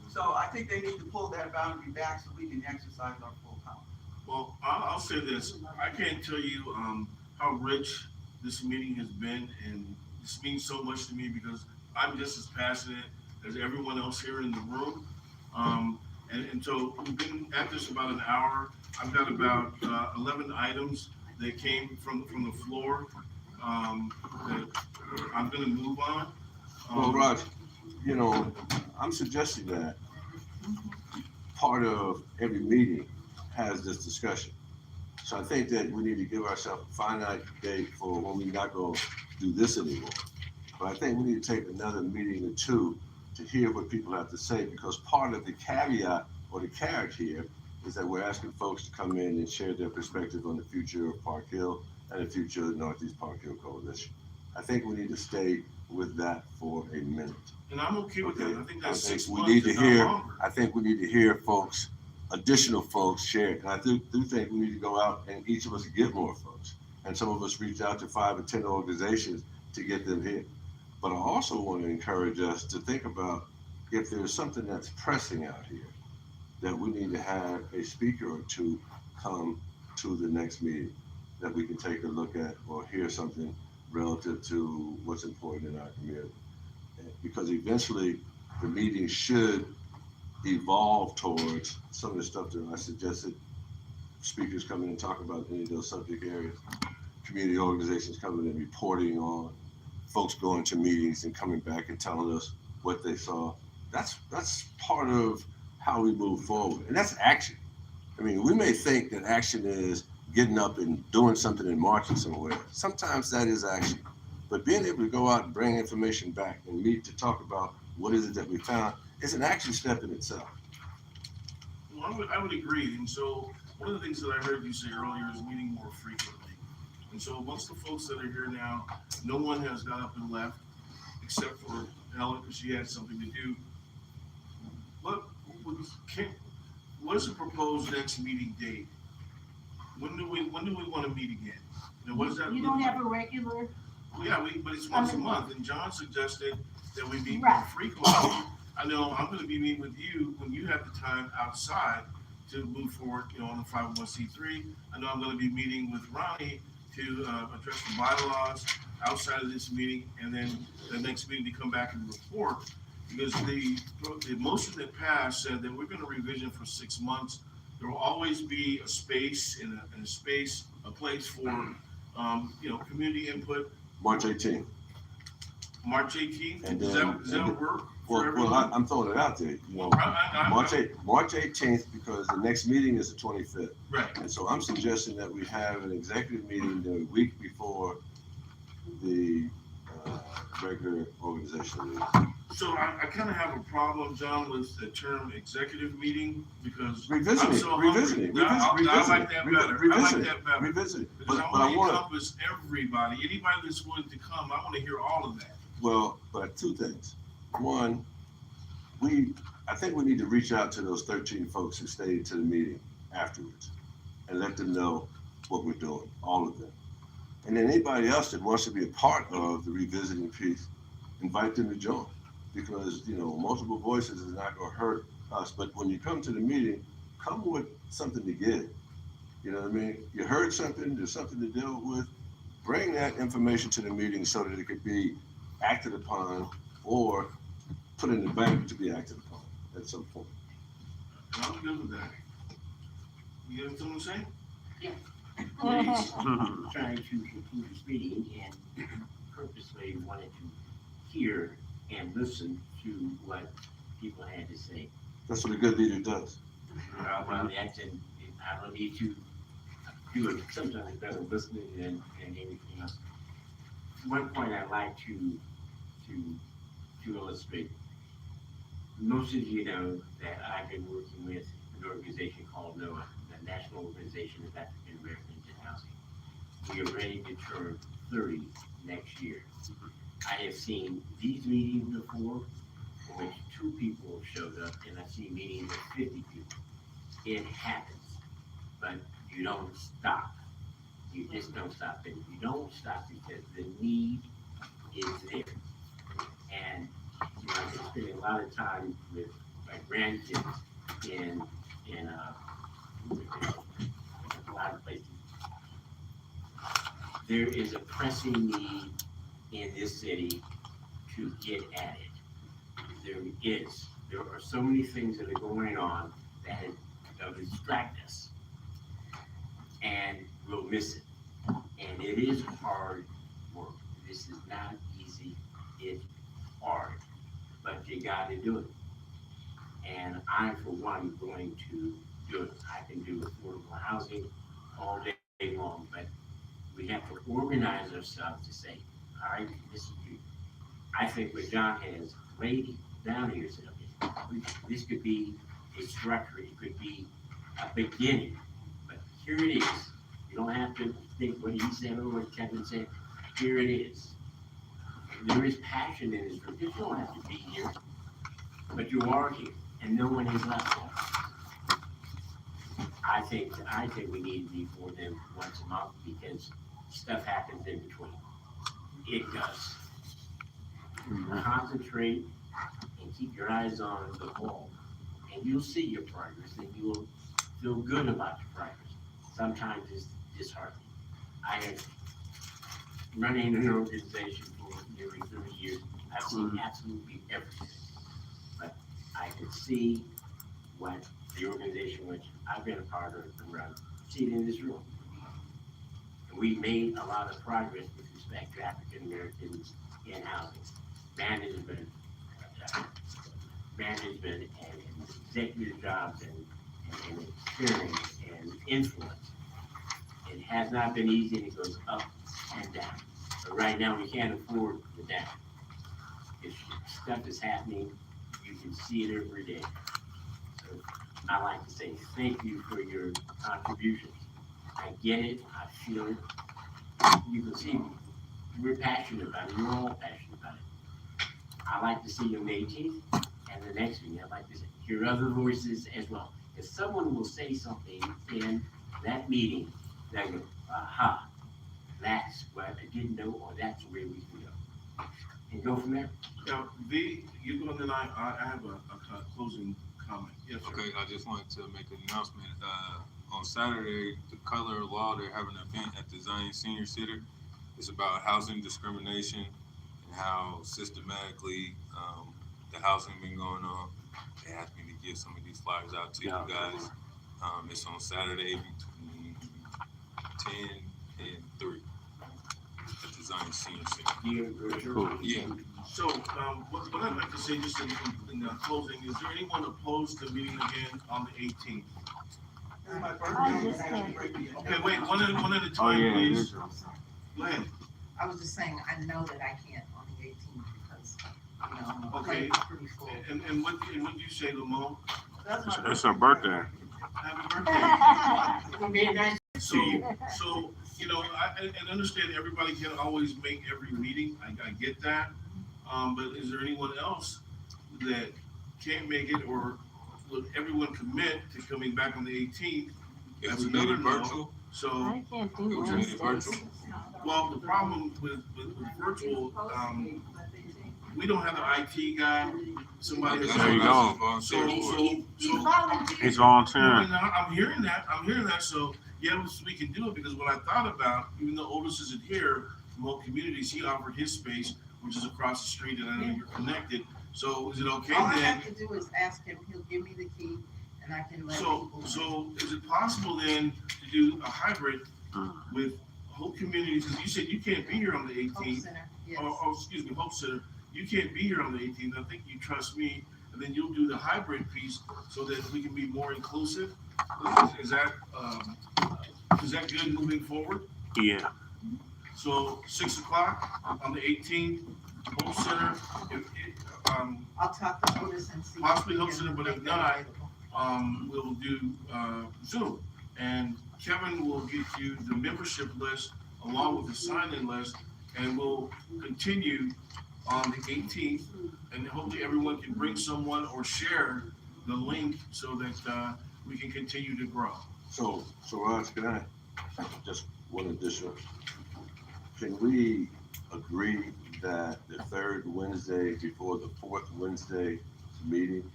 So I think they need to pull that boundary back so we can exercise our full power.
well, I'll say this, I can't tell you, how rich this meeting has been, and this means so much to me because I'm just as passionate as everyone else here in the room. And so we've been at this about an hour. I've got about 11 items that came from the floor that I'm gonna move on.
Well, Raj, you know, I'm suggesting that part of every meeting has this discussion. So I think that we need to give ourselves a finite date for when we're not gonna do this anymore. But I think we need to take another meeting or 2 to hear what people have to say, because part of the caveat or the carrot here is that we're asking folks to come in and share their perspective on the future of Park Hill and the future of the Northeast Park Hill Coalition. I think we need to stay with that for a minute.
And I'm okay with that, I think that's 6
we
months,
need to
if not
hear,
longer.
I think we need to hear folks, additional folks share. And I do think we need to go out and each of us get more folks. And some of us reach out to 5 or 10 organizations to get them here. But I also want to encourage us to think about if there's something that's pressing out here, that we need to have a speaker or 2 come to the next meeting that we can take a look at or hear something relative to what's important in our community. Because eventually the meeting should evolve towards some of the stuff that I suggested speakers come in and talk about any of those subject areas, community organizations coming and reporting on, folks going to meetings and coming back and telling us what they saw. That's part of how we move forward, and that's action. I mean, we may think that action is getting up and doing something and marching somewhere. Sometimes that is action, but being able to go out and bring information back and meet to talk about what is it that we found is an action step in itself.
Well, I would agree, and so one of the things that I heard you say earlier is meeting more frequently. And so amongst the folks that are here now, no one has got up and left, except for Helen, because she had something to do. What is the proposed next meeting date? When do we want to meet again? You know, what does that
You
look
don't
like?
have a regular,
Well, yeah, but it's once a month, and John suggested that we meet more
Right.
frequently. I know I'm gonna be meeting with you when you have the time outside to move forward, you know, on the 501c3. I know I'm gonna be meeting with Ronnie to address the bylaws outside of this meeting, and then the next meeting to come back and report. Because the motion that passed said that we're gonna revision for 6 months. There will always be a space a place for, you know, community input.
March 18th.
March 18th,
And
does
then-
that work for
Well,
everyone?
I'm throwing it out there, you know, March 18th, because the next meeting is the 25th.
Right.
And so I'm suggesting that we have an executive meeting the week before the regular organizational meeting.
So I kind of have a problem, John, with the term executive meeting because
Revisit
I'm
it,
so
revisit
hungry.
it,
I like
revisit
that
it,
better. I
revisit
like
it,
that better.
revisit it.
Because
But
I
I
want to
want
encompass everybody. Anybody that's willing to come, I want to hear all of that.
Well, but 2 things. One, I think we need to reach out to those 13 folks who stayed to the meeting afterwards and let them know what we're doing, all of them. And then anybody else that wants to be a part of the revisiting piece, invite them to join. Because, you know, multiple voices is not gonna hurt us, but when you come to the meeting, come with something to give. You know what I mean? You heard something, there's something to deal with, bring that information to the meeting so that it could be acted upon or put in the bank to be acted upon at some point.
And I'm good with that. You got something to say?
Please, trying to conclude this meeting and purposely wanted to hear and listen to what people had to say.
That's what a good leader does.
Well, that's, and I don't need to do it sometimes better listening than anything else. One point I'd like to illustrate this straight. Most of you know that I've been working with an organization called NOAA, the National Organization of African Americans in Housing. We are ready to turn 30 next year. I have seen these meetings before, in which 2 people showed up, and I've seen meetings of 50 people. It happens, but you don't stop. You just don't stop, and you don't stop because the need is there. And you know, I've been spending a lot of time with my grandkids in a lot of places. There is a pressing need in this city to get at it. There is. There are so many things that are going on that distract us, and we'll miss it. And it is hard work. This is not easy. It's hard, but you got to do it. And I, for one, going to do it. I can do affordable housing all day long, but we have to organize ourselves to say, all right, this is you. I think what John has laid down here said, okay, this could be a structure, it could be a beginning, but here it is. You don't have to think what he said or what Kevin said. Here it is. There is passion in this room. You don't have to be here, but you are here, and no one has left. I think we need to be for them once a month because stuff happens in between. It does. Concentrate and keep your eyes on the ball, and you'll see your progress, and you'll feel good about your progress. Sometimes it's disheartening. I have running an organization for nearly 30 years. I've seen absolutely everything, but I could see what the organization which I've been a part of around, see it in this room. And we made a lot of progress with respect to African Americans in housing, management and executive jobs and experience and influence. It has not been easy, and it goes up and down. But right now, we can't afford the down. If stuff is happening, you can see it every day. So I like to say thank you for your contributions. I get it, I feel it. You can see we're passionate about it, we're all passionate about it. I like to see you on the 18th, and the next meeting, I'd like to hear other voices as well. If someone will say something in that meeting, they go, aha, that's what I didn't know, or that's where we can go. And go from there.
Now, you go, and then I have a closing comment. Yes, sir.
Okay, I just wanted to make an announcement. On Saturday, the Color of Law, they're having an event at the Zion Senior Center. It's about housing discrimination and how systematically the housing been going on. They asked me to give some of these flyers out to you guys. It's on Saturday between 10 and 3 at the Zion Senior Center.
Cool.
Yeah.
So, what I'd like to say just in closing, is there anyone opposed to meeting again on the 18th?
It's my
I just
birthday.
Okay, wait, one at a
Oh,
time,
yeah, it
please.
is.
Go ahead.
I was just saying, I know that I can't on the 18th because, you know, I'm
Okay.
pretty full.
And what did you say, Lamont?
That's my
It's her birthday.
Happy birthday. So,
See you.
so, you know, I understand everybody can't always make every meeting, I get that. But is there anyone else that can't make it, or would everyone commit to coming back on the 18th?
It
That's
was made
another
it
no.
virtual.
So,
I can't
It
do
was made it
Wednesdays.
virtual.
well, the problem with virtual, we don't have an IT guy, somebody.
That's
There you
what
go.
I was volunteering for.
He's volunteering.
I'm hearing that, so, yeah, we can do it, because what I thought about, even though Otis isn't here, from Hope Communities, he offered his space, which is across the street, and I know you're connected, so is it okay
All I
then?
have to do is ask him, he'll give me the key and I can let
So,
people.
so is it possible then to do a hybrid with Hope Communities, because you said you can't be here on the
Hope
18th,
Center, yes.
excuse me, Hope Center, you can't be here on the 18th, I think you trust me, and then you'll do the hybrid piece so that we can be more inclusive. Is that good moving forward?
Yeah.
So 6 o'clock on the 18th, Hope Center,
I'll talk to Otis and see.
possibly Hope Center, but if not, we'll do, Zoom. And Kevin will get you the membership list along with the sign-in list, and we'll continue on the 18th. And hopefully everyone can bring someone or share the link so that, we can continue to grow.
So Raj, can I, just one additional, can we agree that the third Wednesday before the fourth Wednesday meeting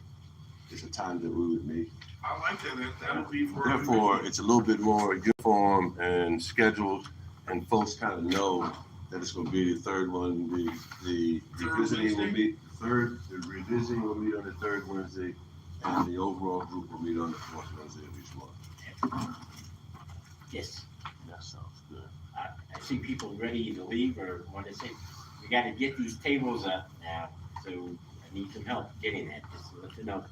is the time that we would meet?
I like that, that'll be for.
Therefore, it's a little bit more uniform and scheduled, and folks kind of know that it's gonna be the third one, the revisiting will be the revisiting will meet on the third Wednesday, and the overall group will meet on the fourth Wednesday of each month.
Yes,
That sounds good.
I see people ready to leave or want to say, we gotta get these tables up now, so I need some help getting that, just let you know.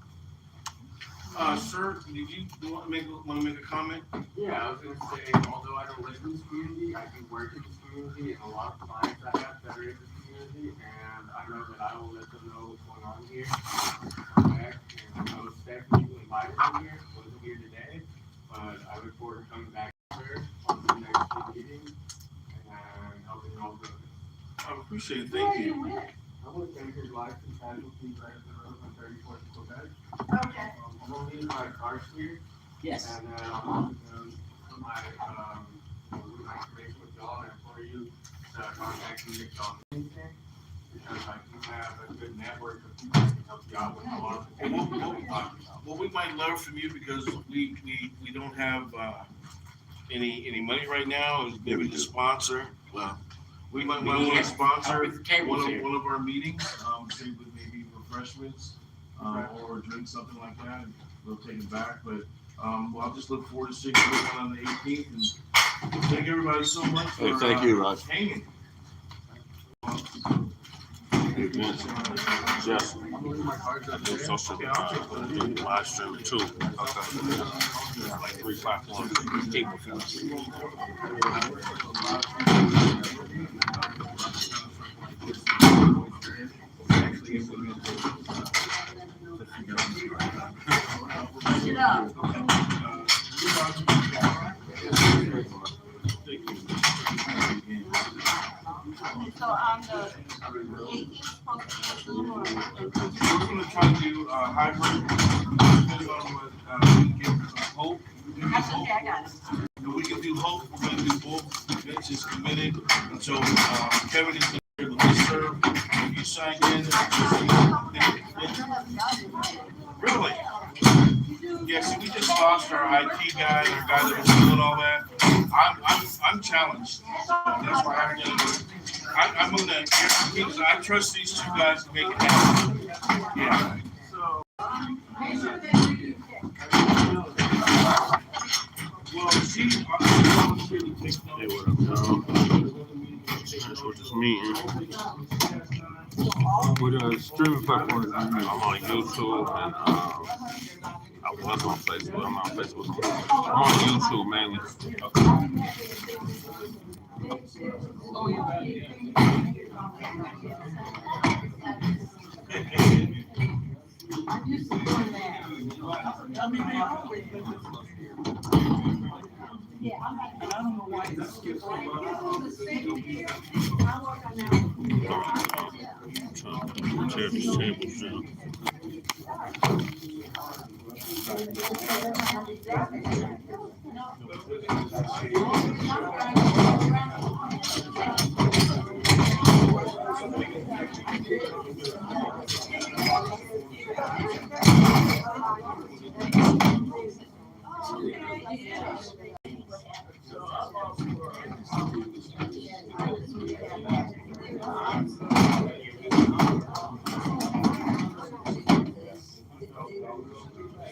Sir, did you want to make a comment?
Yeah, I was gonna say, although I don't live in this community, I do work in this community, and a lot of clients I have that are in this community, and I know that I will let them know what's going on here. Come back, and I know Stephanie, who invited me here, wasn't here today, but I look forward to coming back here on the next meeting and helping you all do it.
I appreciate it, thank you.
I want to thank your life and casualty right at the road on 34th and Quebec.
Okay.
I'm gonna leave my cards here.
Yes.
And then I'm also going to put my information with y'all and for you to contact me if y'all need anything. Because I do have a good network of people that can help you out with a lot of the things that we're talking about.
What we might learn from you, because we don't have, any money right now, is maybe to sponsor, well, we might want to sponsor one of our meetings, say with maybe refreshments, or drink, something like that, and we'll take it back, but, well, I'll just look forward to seeing everyone on the 18th, and thank everybody so much for,
Hey, thank you, Raj.
hanging.
Hey, Vince, Jess,
I'm gonna leave my cards up there.
social, do live streaming too. Okay. Like 3 platforms, cable for us.
It up. So on the 18th, supposed to be Zoom or?
We're gonna try to do a hybrid, depending on what, we can hope.
That's okay, I got it.
And we can do hope, we're gonna do both, Vince is committed, and so, Kevin is here to serve, if you sign in. Really? Yeah, see, we just lost our IT guy, our guy that was doing all that. I'm challenged, so that's why I'm gonna, because I trust these two guys to make it happen. Yeah. Well, see,
Hey, what up, That's what this means. What streaming platforms? I'm on YouTube and I was on Facebook. I'm on Facebook. I'm on YouTube mainly.
I'm used to doing that. I mean, they always do this. And I don't know why it skips a lot.
Tear these tables down.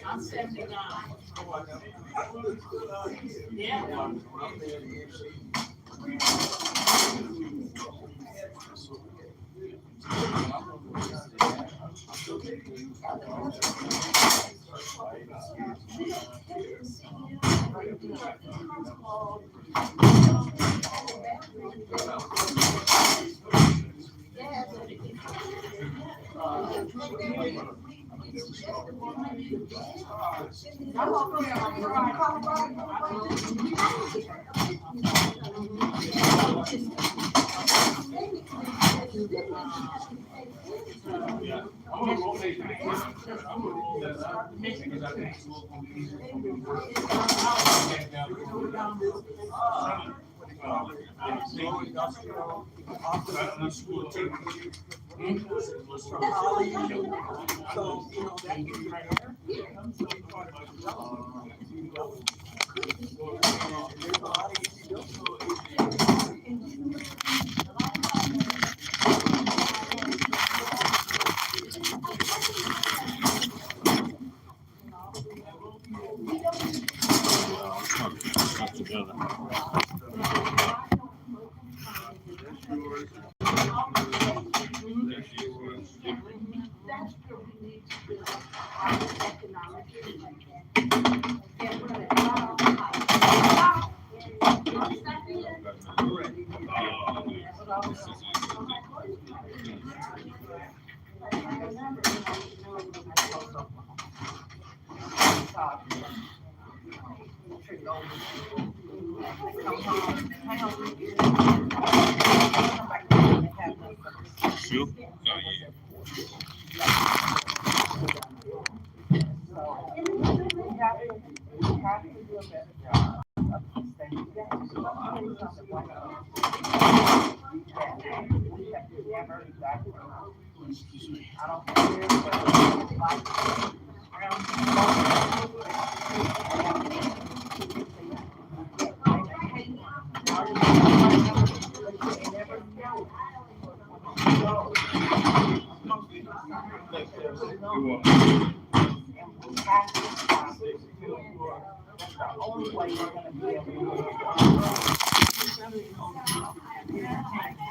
I'm 79. Yeah.
I'm gonna rotate that. I'm gonna roll that up because I think it's a little confusing for me.
Stuff together. You? Oh, yeah.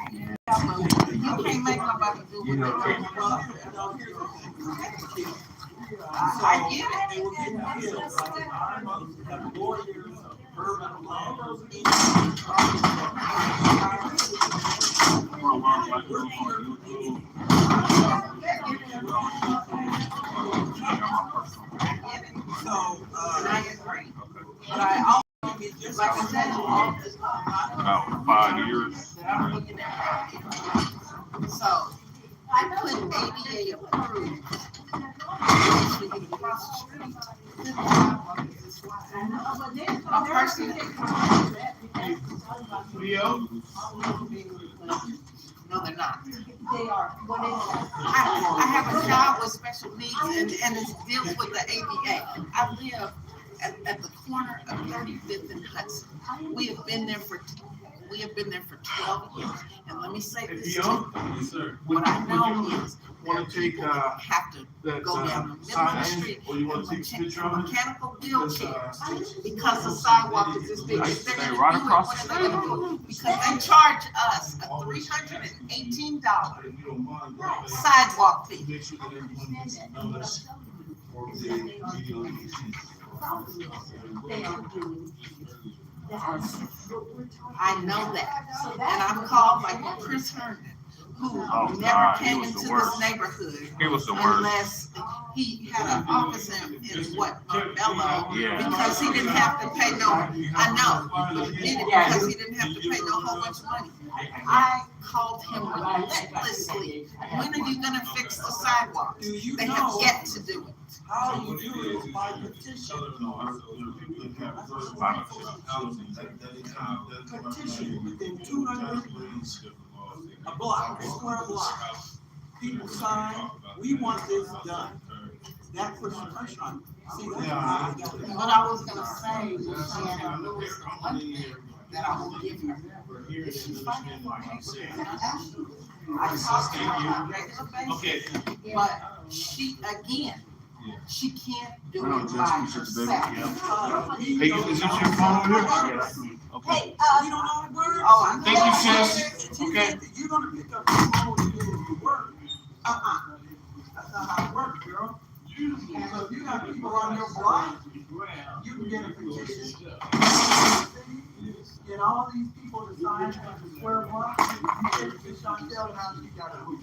You can't make nobody do what they want. I get it. They were getting kids, like our lawyers, urban lawyers. So, I agree. But I also, just like I said,
About 5 years.
so I put ADA approved. Across the street. A person.
Leo?
No, they're not. They are. I have a child with special needs and it deals with the ADA. I live at the corner of 35th and Hudson. We have been there for 12 years. And let me say this.
Yes, sir.
What I know is
Want to take
have to
that
go down the middle of the
sign,
street
or you want to take a picture of it?
mechanical wheelchairs because the sidewalk is this big.
Stay right across the street.
Because they charge us a $318 sidewalk fee.
Make sure that everyone gets the numbers for the video.
I know that. And I've called like Chris Herndon, who never came into this neighborhood.
He was the worst.
Unless he had an office in what, Montbello,
Yeah.
because he didn't have to pay no, I know, he did it because he didn't have to pay no whole bunch of money. I called him relentlessly, when are you gonna fix the sidewalks? They have yet to do it.
How you do it is by petition. Petition within 200, a block, a square block. People sign, we want this done. That puts the pressure on. See, that's why I got it.
What I was gonna say was she had a list of money that I will give her. If she finds it, I talk to her on a regular basis, but she, again, she can't do it by herself.
Hey, is this your phone over here?
Hey,
Okay.
you don't know how to work? Oh, I know.
Thank you, sis. Okay.
You're gonna pick up the phone and do your work. That's not how it works, girl. So if you got people on your block, you can get a petition, get all these people to sign a square block, you get a petition on sale, now you got a move.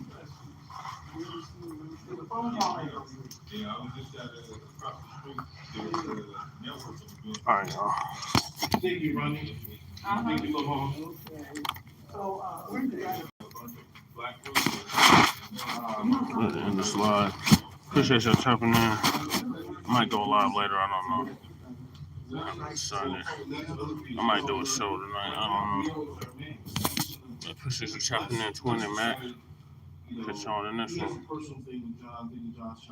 The phone call makers.
Yeah, I was just across the street, there was a network.
All right, y'all.
Thank you, Ronnie. Thank you, Lamont.
So, where did that?
At the end of the slide. Appreciate y'all tapping in. Might go live later. I don't know. I haven't decided. I might do a show tonight. I don't know. But appreciate you tapping in, Twin and Mac. Catch y'all on the next one.
Personal thing with John, I think John's trying